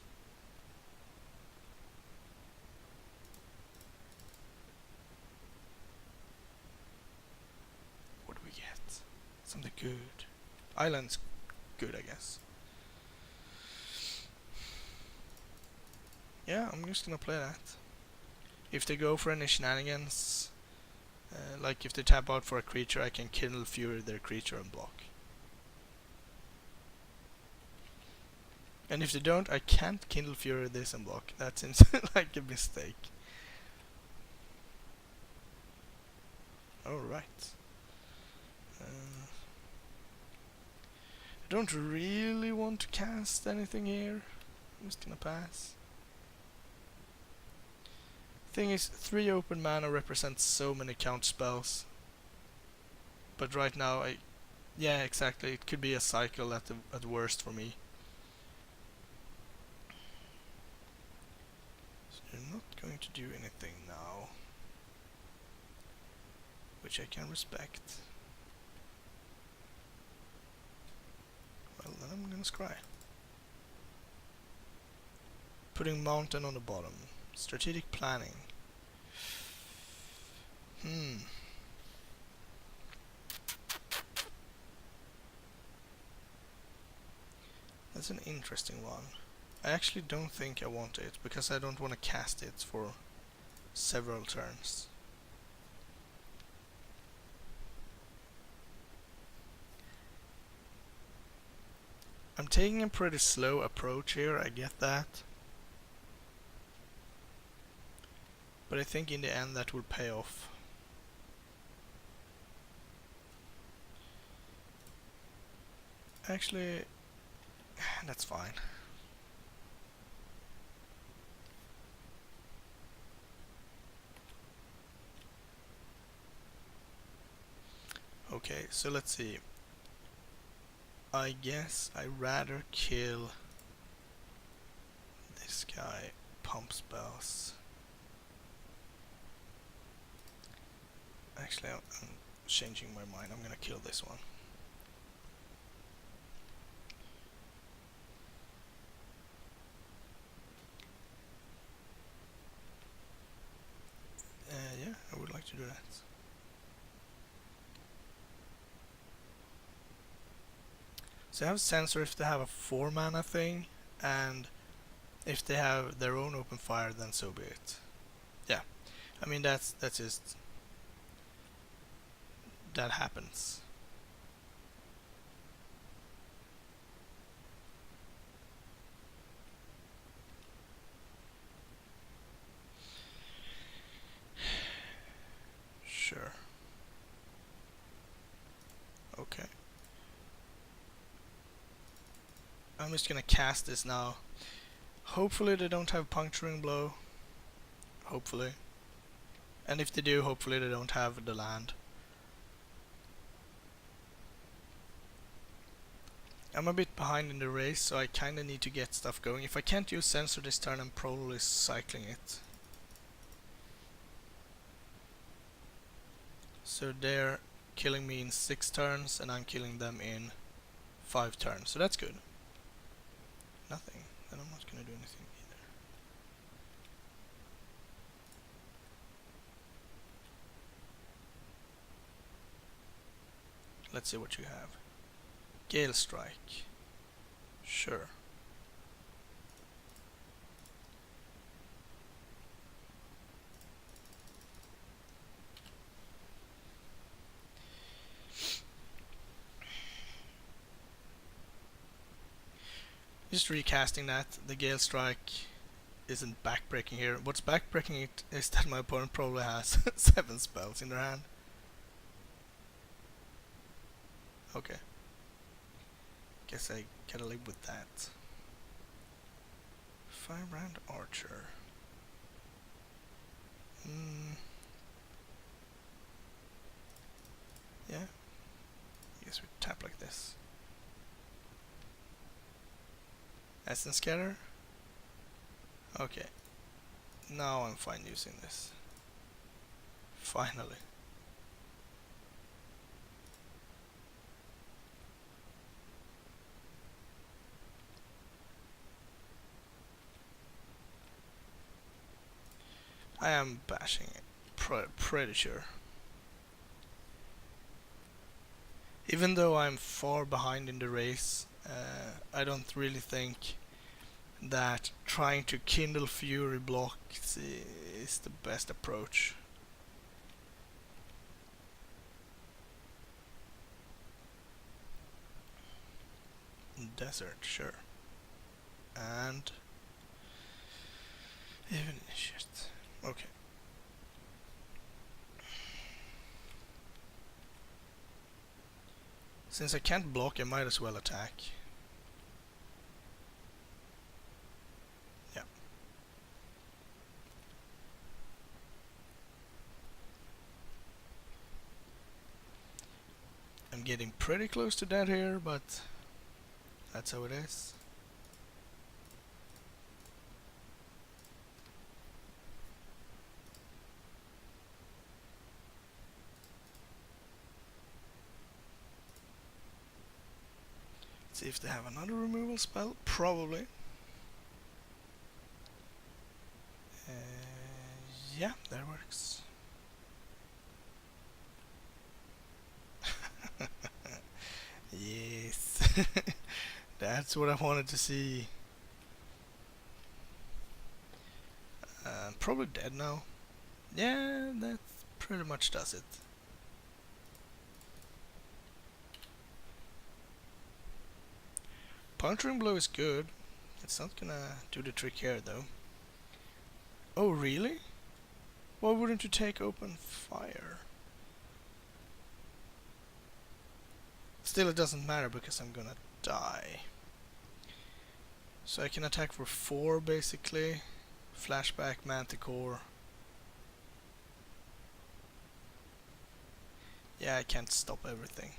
What do we get? Something good. Island's good, I guess. Yeah, I'm just gonna play that. If they go for any shenanigans, like if they tap out for a creature, I can Kindle Fury their creature and block. And if they don't, I can't Kindle Fury this and block. That seems like a mistake. Alright. I don't really want to cast anything here. I'm just gonna pass. Thing is, 3 open mana represents so many count spells. But right now, yeah, exactly. It could be a cycle at worst for me. So you're not going to do anything now. which I can respect. Well, then I'm gonna scry. Putting mountain on the bottom. Strategic planning. That's an interesting one. I actually don't think I want it, because I don't want to cast it for several turns. I'm taking a pretty slow approach here, I get that. But I think in the end that will pay off. Actually, that's fine. Okay, so let's see. I guess I'd rather kill this guy, pump spells. Actually, I'm changing my mind. I'm gonna kill this one. Yeah, I would like to do that. So I have Censor if they have a 4 mana thing, and if they have their own open fire, then so be it. Yeah, I mean that's just, that happens. Sure. Okay. I'm just gonna cast this now. Hopefully they don't have Puncturing Blow. Hopefully. And if they do, hopefully they don't have the land. I'm a bit behind in the race, so I kinda need to get stuff going. If I can't use Censor this turn, I'm probably cycling it. So they're killing me in 6 turns, and I'm killing them in 5 turns, so that's good. Nothing, then I'm not gonna do anything either. Let's see what you have. Gale Strike. Sure. Just recasting that, the Gale Strike isn't backbreaking here. What's backbreaking it is that my opponent probably has 7 spells in their hand. Okay. Guess I gotta live with that. Firebrand Archer. Yeah. I guess we tap like this. Essence Scatter? Okay. Now I'm fine using this. Finally. I am bashing it. Pretty sure. Even though I'm far behind in the race, I don't really think that trying to Kindle Fury blocks is the best approach. Desert, sure. And even shit. Okay. Since I can't block, I might as well attack. Yeah. I'm getting pretty close to dead here, but that's how it is. See if they have another removal spell. Probably. Yeah, that works. Yes. That's what I wanted to see. Probably dead now. Yeah, that pretty much does it. Puncturing blow is good. It's not gonna do the trick here though. Oh really? Why wouldn't you take open fire? Still it doesn't matter because I'm gonna die. So I can attack for 4 basically. Flashback, Manticore. Yeah, I can't stop everything.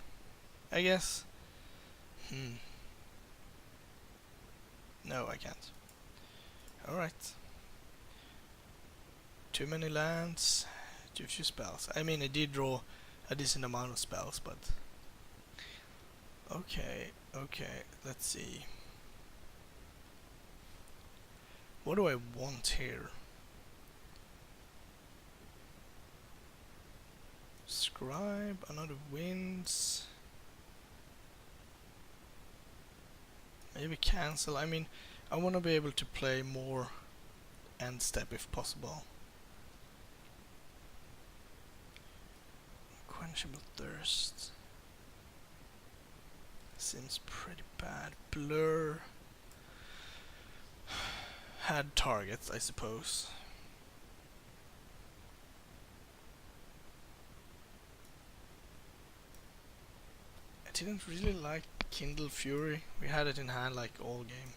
I guess. No, I can't. Alright. Too many lands, too few spells. I mean, I did draw a decent amount of spells, but... Okay, let's see. What do I want here? Scribe, another Winds. Maybe cancel. I mean, I want to be able to play more end step if possible. Quenchable Thirst. Seems pretty bad. Blur. Had targets, I suppose. I didn't really like Kindle Fury. We had it in hand like all game.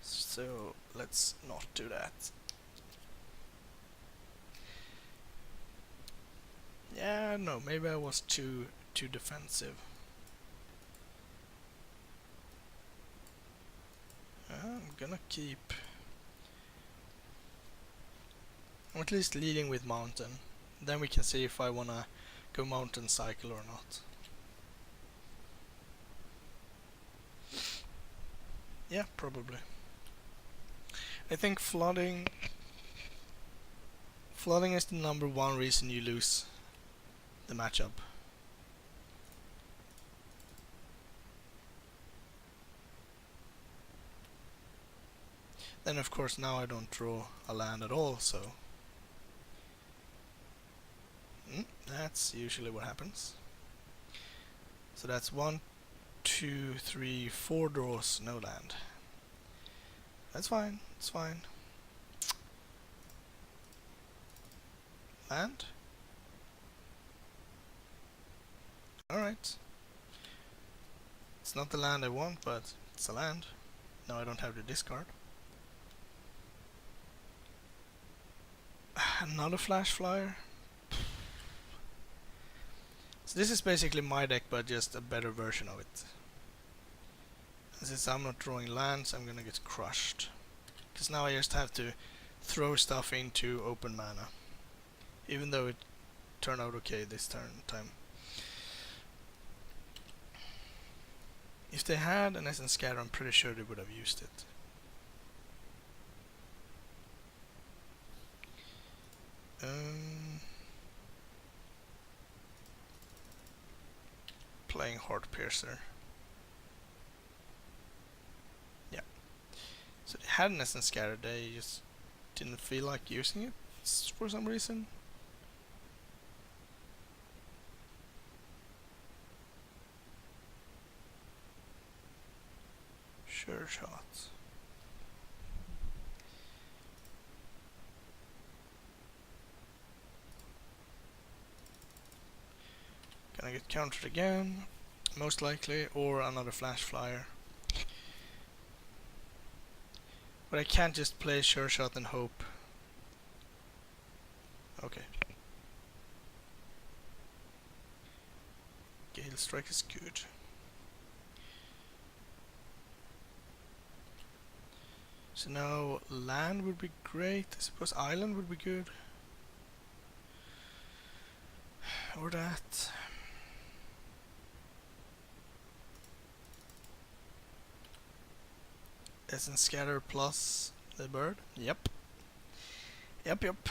So let's not do that. Yeah, no, maybe I was too defensive. I'm gonna keep... I'm at least leading with Mountain. Then we can see if I wanna go Mountain Cycle or not. Yeah, probably. I think flooding is the #1 reason you lose the matchup. Then of course now I don't draw a land at all, so that's usually what happens. So that's 1, 2, 3, 4 draws, no land. That's fine, it's fine. Land? Alright. It's not the land I want, but it's a land. Now I don't have to discard. Another Flash Flyer. So this is basically my deck, but just a better version of it. And since I'm not drawing lands, I'm gonna get crushed. Because now I just have to throw stuff into open mana. Even though it turned out okay this time. If they had an Essence Scatter, I'm pretty sure they would have used it. Playing Heart Piercer. Yeah. So they had an Essence Scatter, they just didn't feel like using it for some reason. Sure shot. Gonna get countered again, most likely, or another Flash Flyer. But I can't just play Sure Shot and hope. Okay. Gale Strike is good. So now land would be great. I suppose island would be good. Or that. Isn't scatter plus the bird? Yep. Yep.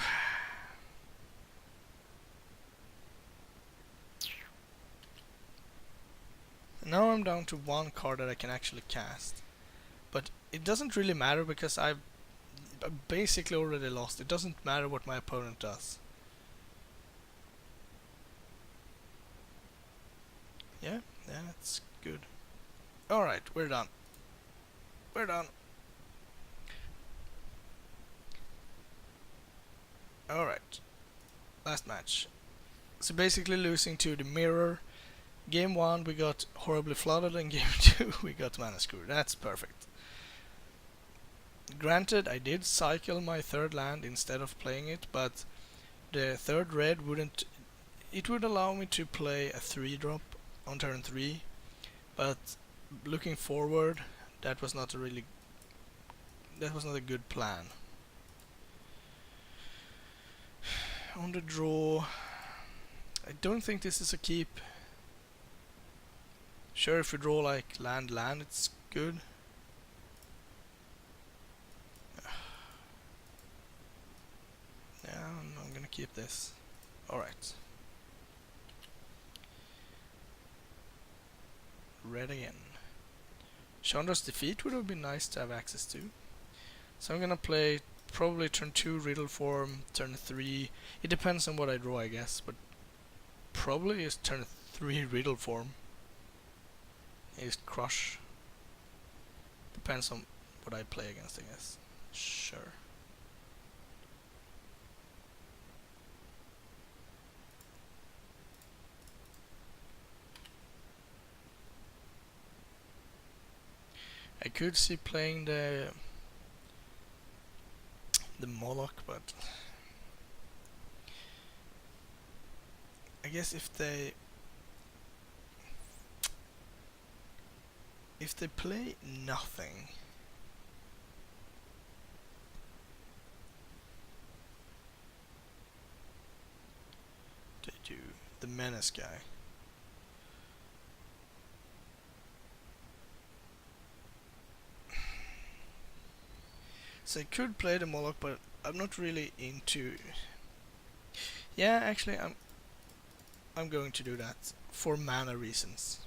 Now I'm down to one card that I can actually cast. But it doesn't really matter because I've basically already lost. It doesn't matter what my opponent does. Yeah, that's good. Alright, we're done. We're done. Alright. Last match. So basically losing to the mirror. Game 1 we got horribly flooded, and game 2 we got mana screw. That's perfect. Granted, I did cycle my third land instead of playing it, but the third red wouldn't... It would allow me to play a 3-drop on turn 3, but looking forward, that was not a good plan. On the draw, I don't think this is a keep. Sure, if you draw like land, it's good. Yeah, I'm gonna keep this. Alright. Red again. Chandra's Defeat would have been nice to have access to. So I'm gonna play probably turn 2 Riddle Form, turn 3. It depends on what I draw, I guess, but probably is turn 3 Riddle Form. Is Crush. Depends on what I play against, I guess. Sure. I could see playing the Moloch, but I guess if they play nothing, they do the Menace guy. So I could play the Moloch, but I'm not really into... Yeah, actually I'm going to do that for mana reasons.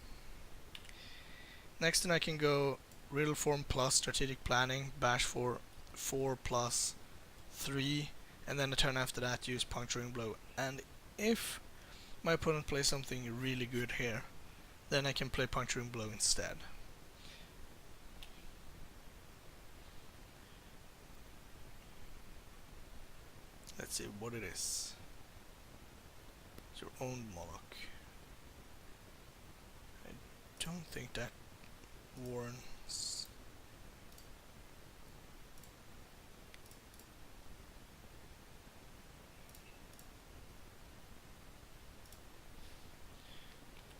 Next, then I can go Riddle Form plus Strategic Planning, Bash for 4 plus 3, and then the turn after that use Puncturing Blow. And if my opponent plays something really good here, then I can play Puncturing Blow instead. Let's see what it is. It's your own Moloch. I don't think that warrants...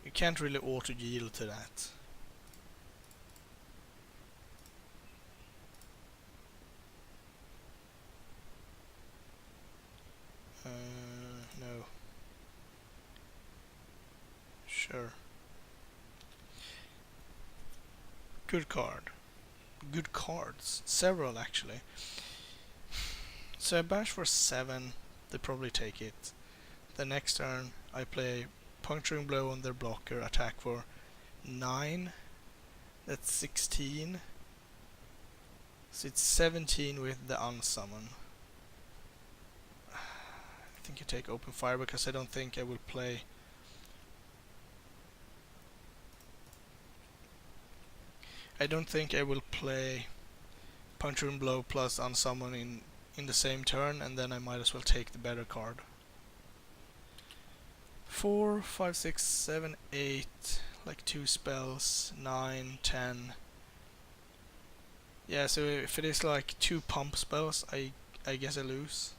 You can't really auto yield to that. No. Sure. Good card. Good cards. Several, actually. So I bash for 7. They probably take it. The next turn I play Puncturing Blow on their blocker. Attack for 9. That's 16. So it's 17 with the unsummon. I think you take Open Fire because I don't think I will play... I don't think I will play Puncturing Blow plus Unsummon in the same turn, and then I might as well take the better card. 4, 5, 6, 7, 8, like 2 spells, 9, 10. Yeah, so if it is like 2 pump spells, I guess I lose.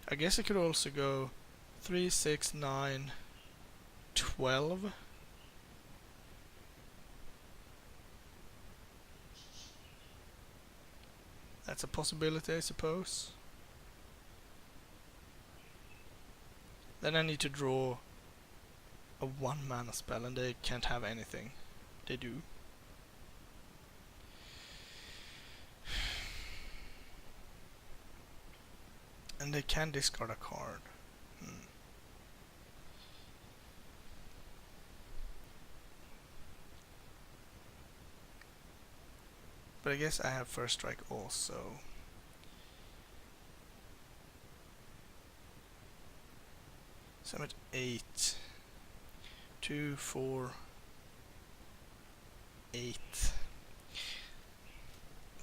I guess I could also go 3, 6, 9, 12. That's a possibility, I suppose. Then I need to draw a 1-mana spell and they can't have anything. They do. And they can discard a card. But I guess I have first strike also. So I'm at 8. 2, 4, 8.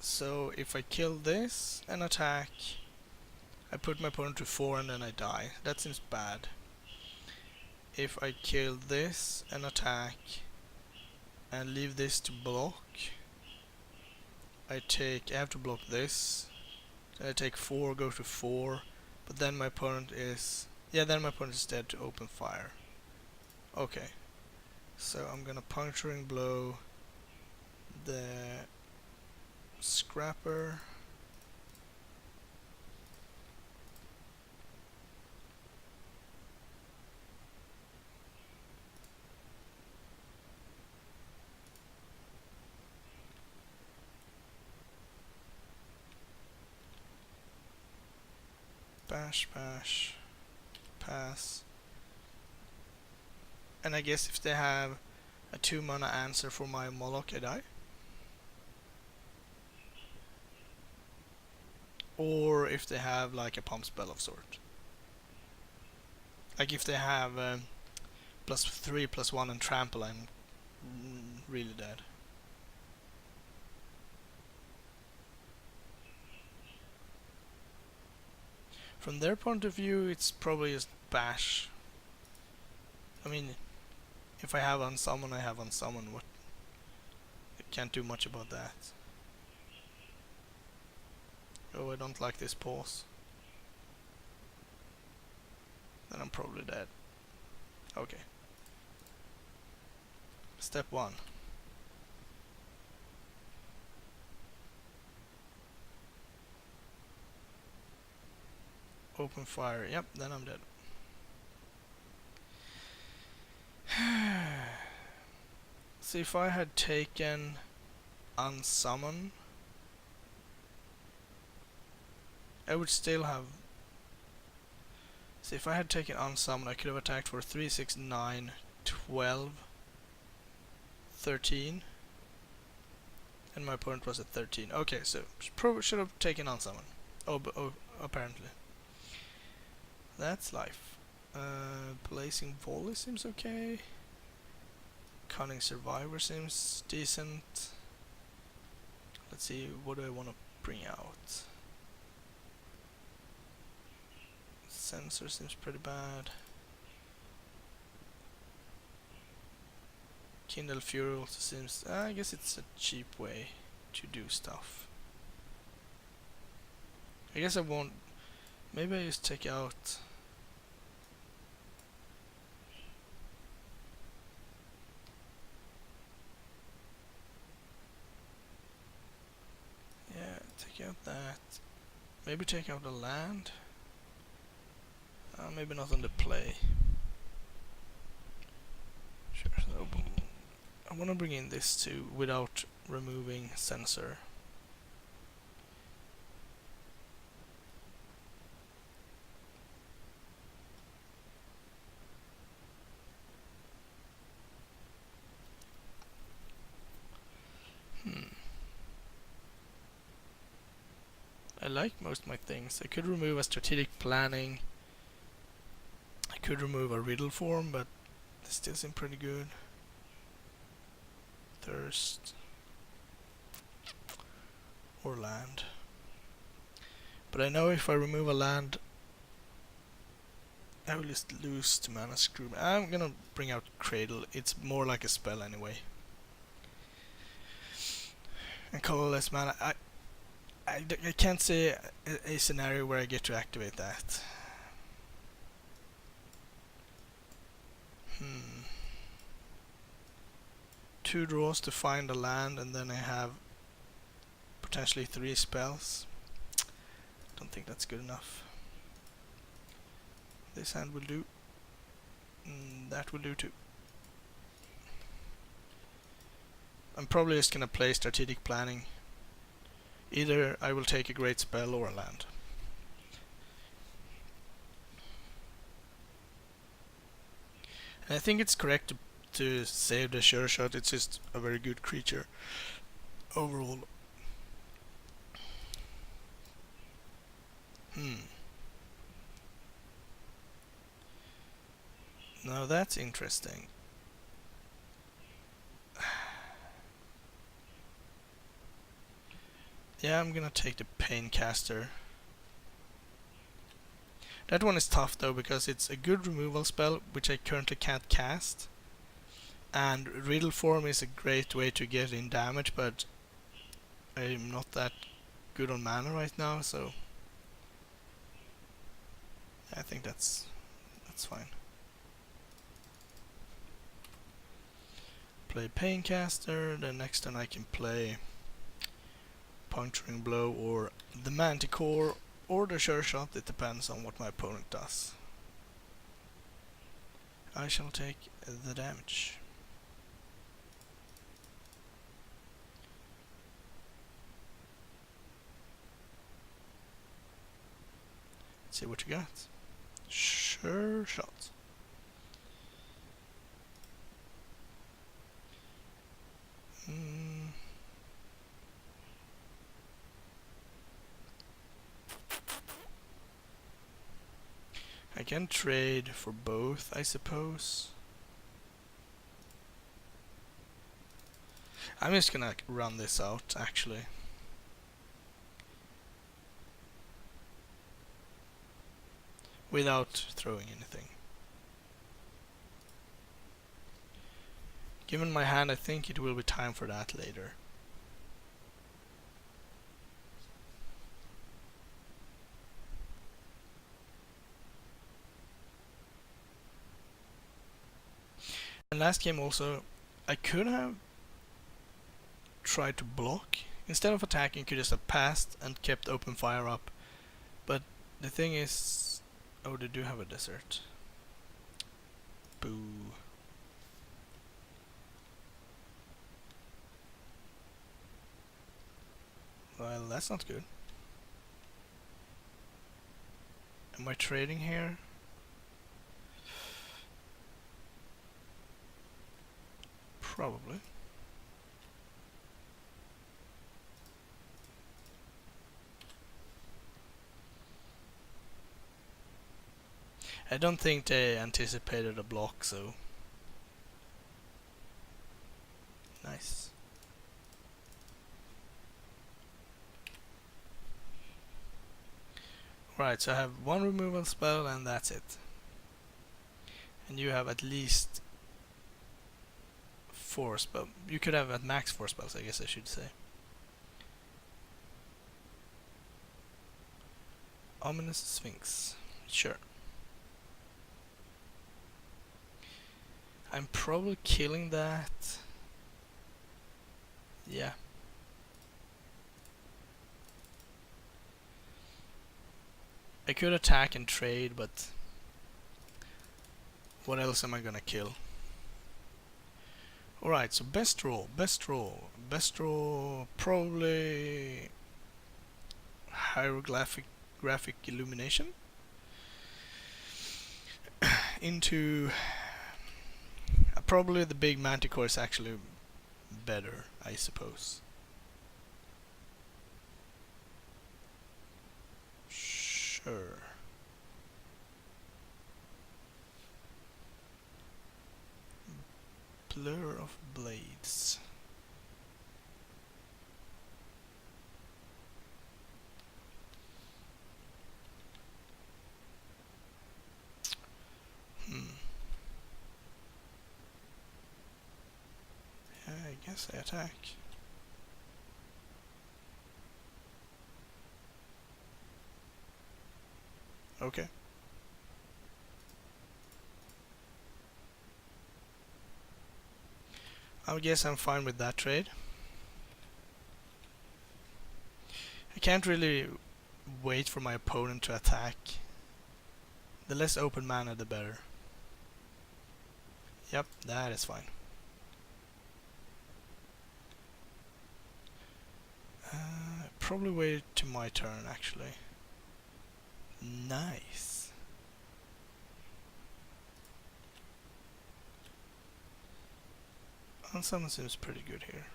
So if I kill this and attack, I put my opponent to 4 and then I die. That seems bad. If I kill this and attack and leave this to block, I have to block this. Then I take 4, go to 4, but then my opponent is dead to open fire. Okay. So I'm gonna puncturing blow the scrapper. Bash, bash, pass. And I guess if they have a 2-mana answer for my Moloch, I die. Or if they have like a pump spell of sort. Like if they have +3, +1 and trample, I'm really dead. From their point of view, it's probably just bash. I mean, if I have unsummon, I have unsummon. What? I can't do much about that. Oh, I don't like this pause. Then I'm probably dead. Okay. Step 1. Open fire. Yep, then I'm dead. See, if I had taken unsummon, I would still have... See, if I had taken unsummon, I could have attacked for 3, 6, 9, 12, 13. And my opponent was at 13. Okay, so should have taken unsummon. Oh, apparently. That's life. Placing volley seems okay. Cunning survivor seems decent. Let's see, what do I want to bring out? Sensor seems pretty bad. Kindle Fury also seems... I guess it's a cheap way to do stuff. I guess I won't... Maybe I just take out... Yeah, take out that. Maybe take out the land. Maybe not on the play. Sure, so I want to bring in this too without removing sensor. I like most of my things. I could remove a strategic planning. I could remove a riddle form, but they still seem pretty good. Thirst. Or land. But I know if I remove a land, I will just lose to mana screw. I'm gonna bring out Cradle. It's more like a spell anyway. And colorless mana. I can't say a scenario where I get to activate that. 2 draws to find a land, and then I have potentially 3 spells. Don't think that's good enough. This hand will do. That will do too. I'm probably just gonna play strategic planning. Either I will take a great spell or a land. And I think it's correct to save the Sure Shot. It's just a very good creature overall. Now that's interesting. Yeah, I'm gonna take the Paincaster. That one is tough though, because it's a good removal spell, which I currently can't cast. And Riddle Form is a great way to get in damage, but I'm not that good on mana right now, so I think that's fine. Play Paincaster, then next turn I can play Puncturing Blow or the Manticore or the Sure Shot. It depends on what my opponent does. I shall take the damage. Let's see what you got. Sure Shot. I can trade for both, I suppose. I'm just gonna run this out, actually. Without throwing anything. Given my hand, I think it will be time for that later. And last game also, I could have tried to block. Instead of attacking, you could just have passed and kept open fire up. But the thing is... Oh, they do have a desert. Boo. Well, that's not good. Am I trading here? Probably. I don't think they anticipated a block, so... Nice. Right, so I have one removal spell and that's it. And you have at least 4 spells. You could have at max 4 spells, I guess I should say. Ominous Sphinx. Sure. I'm probably killing that. Yeah. I could attack and trade, but what else am I gonna kill? Alright, so best roll, probably hieroglyphic graphic illumination into probably the big manticore is actually better, I suppose. Sure. Blur of Blades. Yeah, I guess I attack. Okay. I guess I'm fine with that trade. I can't really wait for my opponent to attack. The less open mana, the better. Yep, that is fine. Probably wait to my turn, actually. Nice. Unsummon seems pretty good here.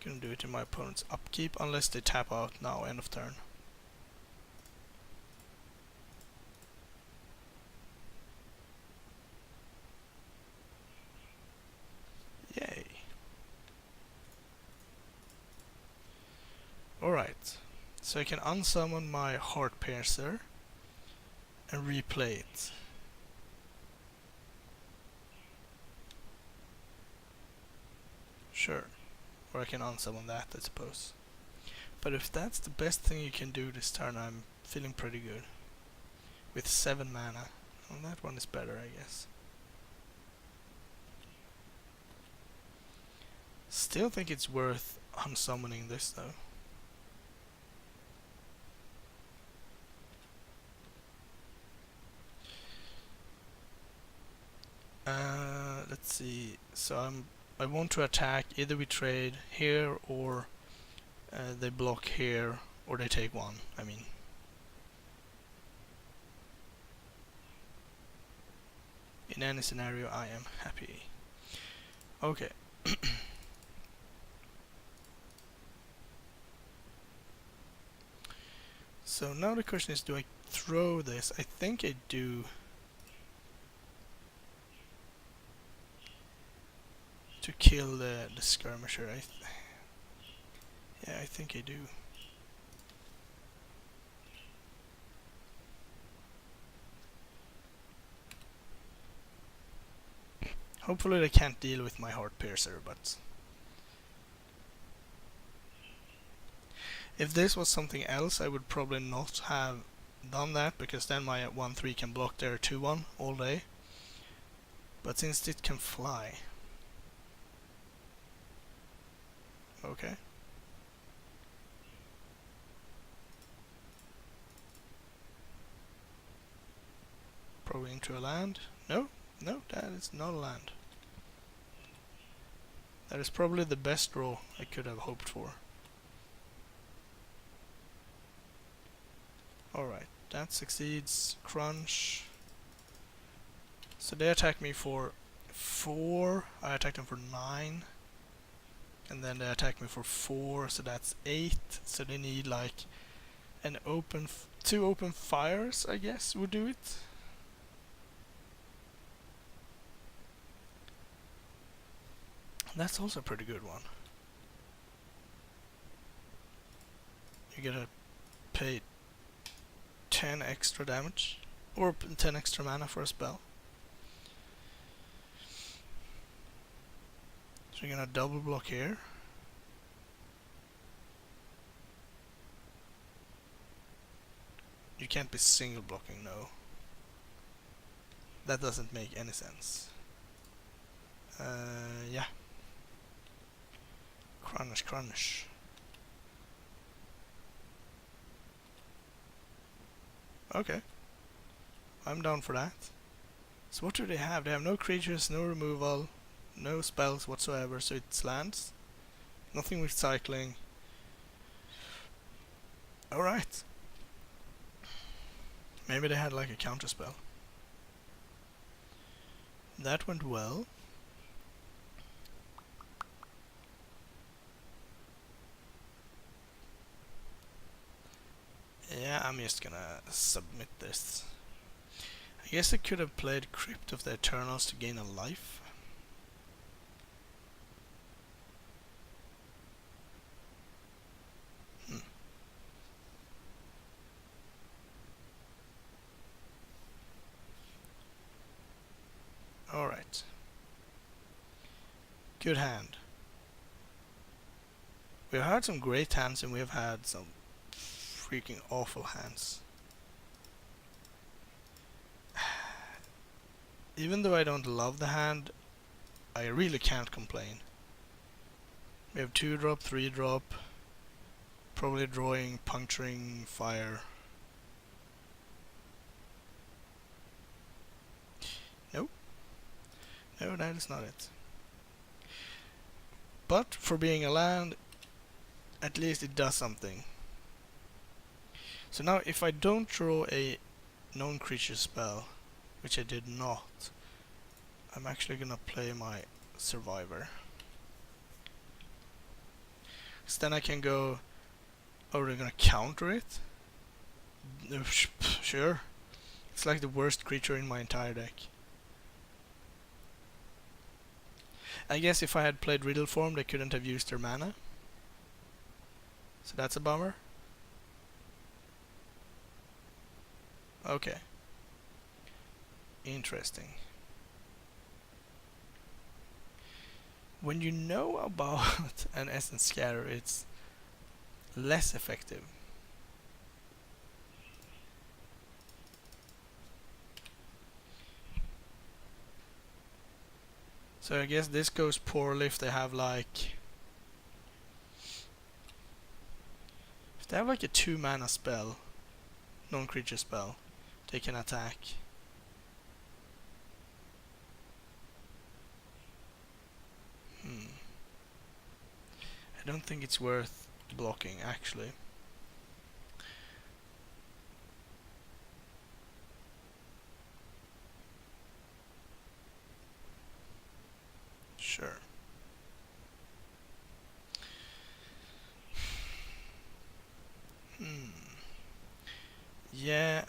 Gonna do it in my opponent's upkeep, unless they tap out now, end of turn. Yay. Alright, so I can unsummon my Heart Piercer and replay it. Sure. Or I can unsummon that, I suppose. But if that's the best thing you can do this turn, I'm feeling pretty good. With 7 mana. Well, that one is better, I guess. Still think it's worth unsummoning this, though. Let's see. So I want to attack. Either we trade here, or they block here, or they take 1. I mean, in any scenario, I am happy. Okay. So now the question is, do I throw this? I think I do. To kill the skirmisher. Yeah, I think I do. Hopefully they can't deal with my Heart Piercer, but if this was something else, I would probably not have done that, because then my 1/3 can block their 2/1 all day. But since it can fly... Okay. Probably into a land. No, that is not a land. That is probably the best draw I could have hoped for. Alright, that succeeds. Crunch. So they attack me for 4. I attack them for 9. And then they attack me for 4, so that's 8. So they need like an open 2 open fires, I guess, would do it. That's also a pretty good one. You gotta pay 10 extra damage, or 10 extra mana for a spell. So you're gonna double block here. You can't be single blocking, no. That doesn't make any sense. Yeah. Crunch. Okay. I'm down for that. So what do they have? They have no creatures, no removal, no spells whatsoever, so it's lands. Nothing with cycling. Alright. Maybe they had like a counter spell. That went well. Yeah, I'm just gonna submit this. I guess I could have played Crypt of the Eternals to gain a life. Alright. Good hand. We've had some great hands and we've had some freaking awful hands. Even though I don't love the hand, I really can't complain. We have 2-drop, 3-drop, probably drawing, puncturing, fire. Nope. No, that is not it. But for being a land, at least it does something. So now if I don't draw a non-creature spell, which I did not, I'm actually gonna play my Survivor. So then I can go, oh, they're gonna counter it? Sure. It's like the worst creature in my entire deck. I guess if I had played Riddle form, they couldn't have used their mana. So that's a bummer. Okay. Interesting. When you know about an Essence Scatter, it's less effective. So I guess this goes poorly if they have like... If they have like a 2 mana spell, non-creature spell, they can attack. I don't think it's worth blocking, actually. Sure. Yeah,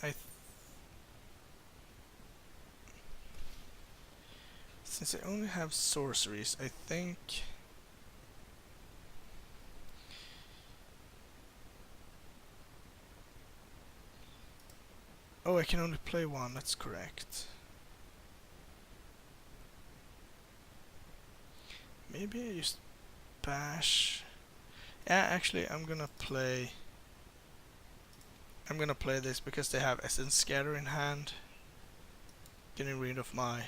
since I only have sorceries, I think... Oh, I can only play one, that's correct. Maybe I just bash... Yeah, actually, I'm gonna play this because they have Essence Scatter in hand. Getting rid of my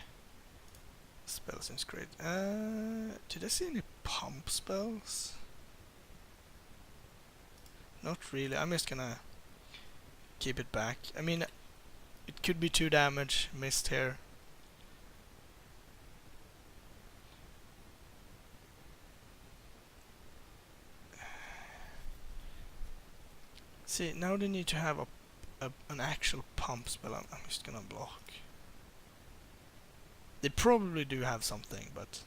spells seems great. Did I see any pump spells? Not really. I'm just gonna keep it back. I mean, it could be 2 damage missed here. See, now they need to have an actual pump spell. I'm just gonna block. They probably do have something, but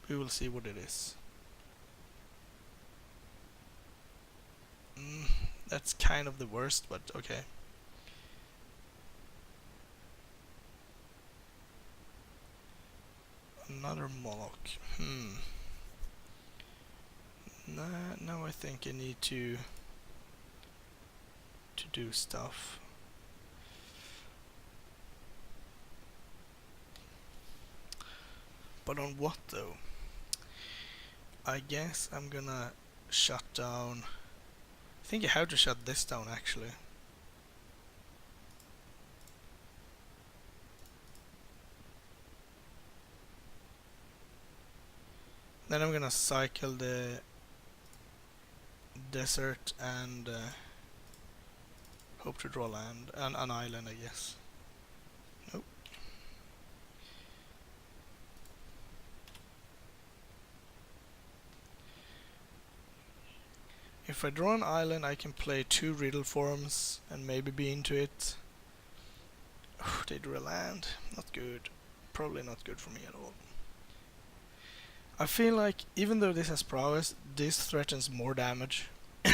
we will see what it is. That's kind of the worst, but okay. Another Moloch. Now I think I need to do stuff. But on what though? I guess I'm gonna shut down... I think I have to shut this down actually. Then I'm gonna cycle the desert and hope to draw land and an island, I guess. Nope. If I draw an island, I can play 2 Riddle forms and maybe be into it. Oh, they drew a land. Not good. Probably not good for me at all. I feel like even though this has prowess, this threatens more damage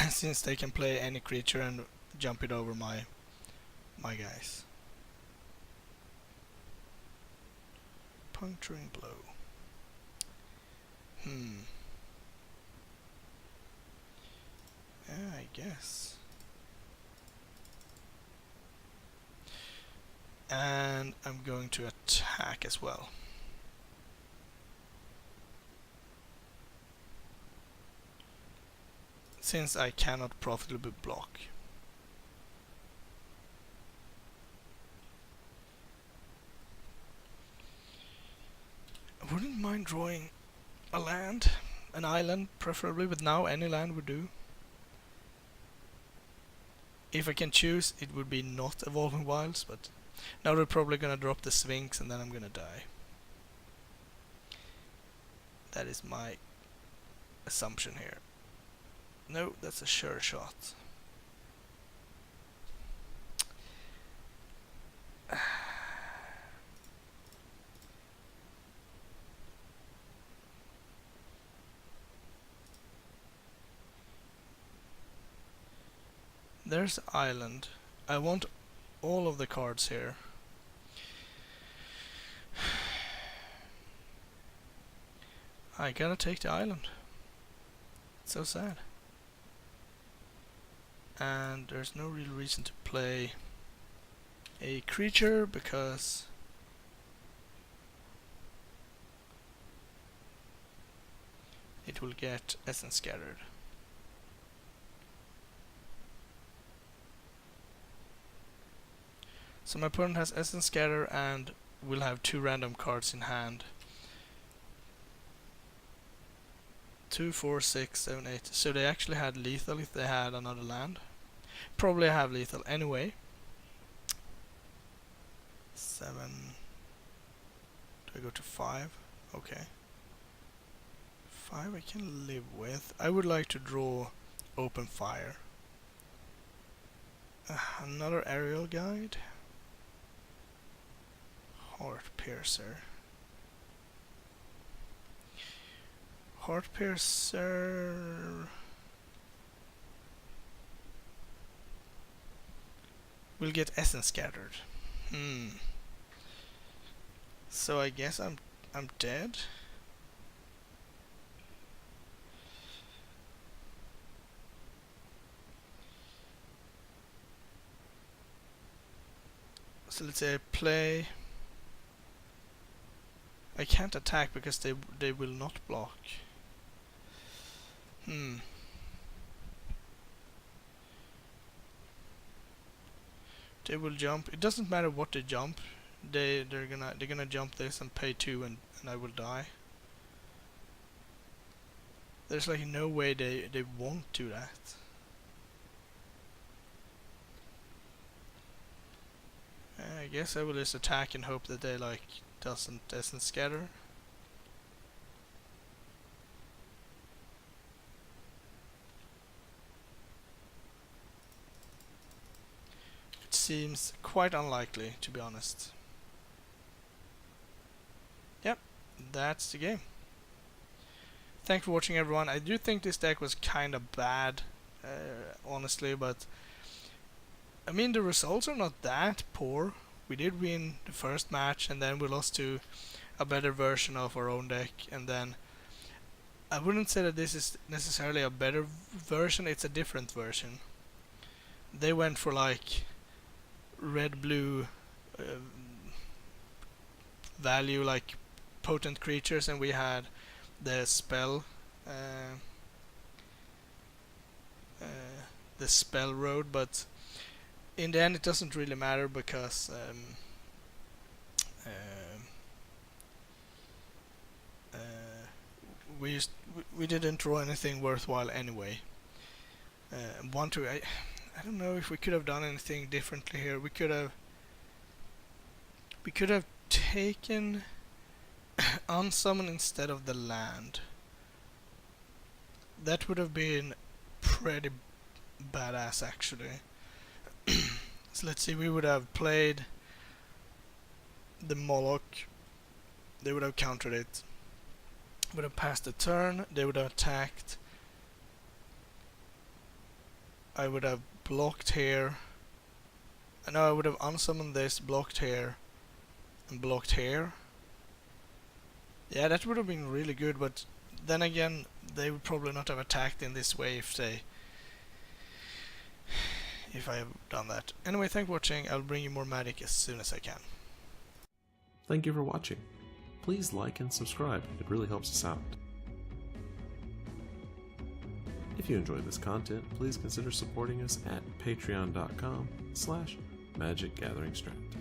since they can play any creature and jump it over my guys. Puncturing blow. Yeah, I guess. And I'm going to attack as well. Since I cannot profitably block. I wouldn't mind drawing a land, an island preferably, but now any land would do. If I can choose, it would be not Evolving Wilds, but now they're probably gonna drop the Sphinx and then I'm gonna die. That is my assumption here. No, that's a sure shot. There's island. I want all of the cards here. I gotta take the island. It's so sad. And there's no real reason to play a creature because it will get essence scattered. So my opponent has essence scatter and will have 2 random cards in hand. 2, 4, 6, 7, 8. So they actually had lethal if they had another land. Probably have lethal anyway. 7. Do I go to 5? Okay. 5 I can live with. I would like to draw open fire. Another aerial guide. Heart Piercer. Heart Piercer will get essence scattered. So I guess I'm dead. So let's say I play. I can't attack because they will not block. They will jump. It doesn't matter what they jump. They're gonna jump this and pay 2 and I will die. There's like no way they won't do that. I guess I will just attack and hope that they like doesn't scatter. It seems quite unlikely, to be honest. Yep, that's the game. Thanks for watching, everyone. I do think this deck was kind of bad, honestly, but I mean the results are not that poor. We did win the first match and then we lost to a better version of our own deck, and then I wouldn't say that this is necessarily a better version, it's a different version. They went for like red-blue value, like potent creatures, and we had the spell road, but in the end it doesn't really matter because we didn't draw anything worthwhile anyway. I don't know if we could have done anything differently here. We could have taken unsummon instead of the land. That would have been pretty badass actually. So let's see, we would have played the Moloch, they would have countered it, would have passed the turn, they would have attacked, I would have blocked here, and now I would have unsummoned this, blocked here, and blocked here. Yeah, that would have been really good, but then again, they would probably not have attacked in this way if I have done that. Anyway, thanks for watching. I'll bring you more Magic as soon as I can. Thank you for watching. Please like and subscribe, it really helps us out. If you enjoyed this content, please consider supporting us at patreon.com/magicgatheringstrand.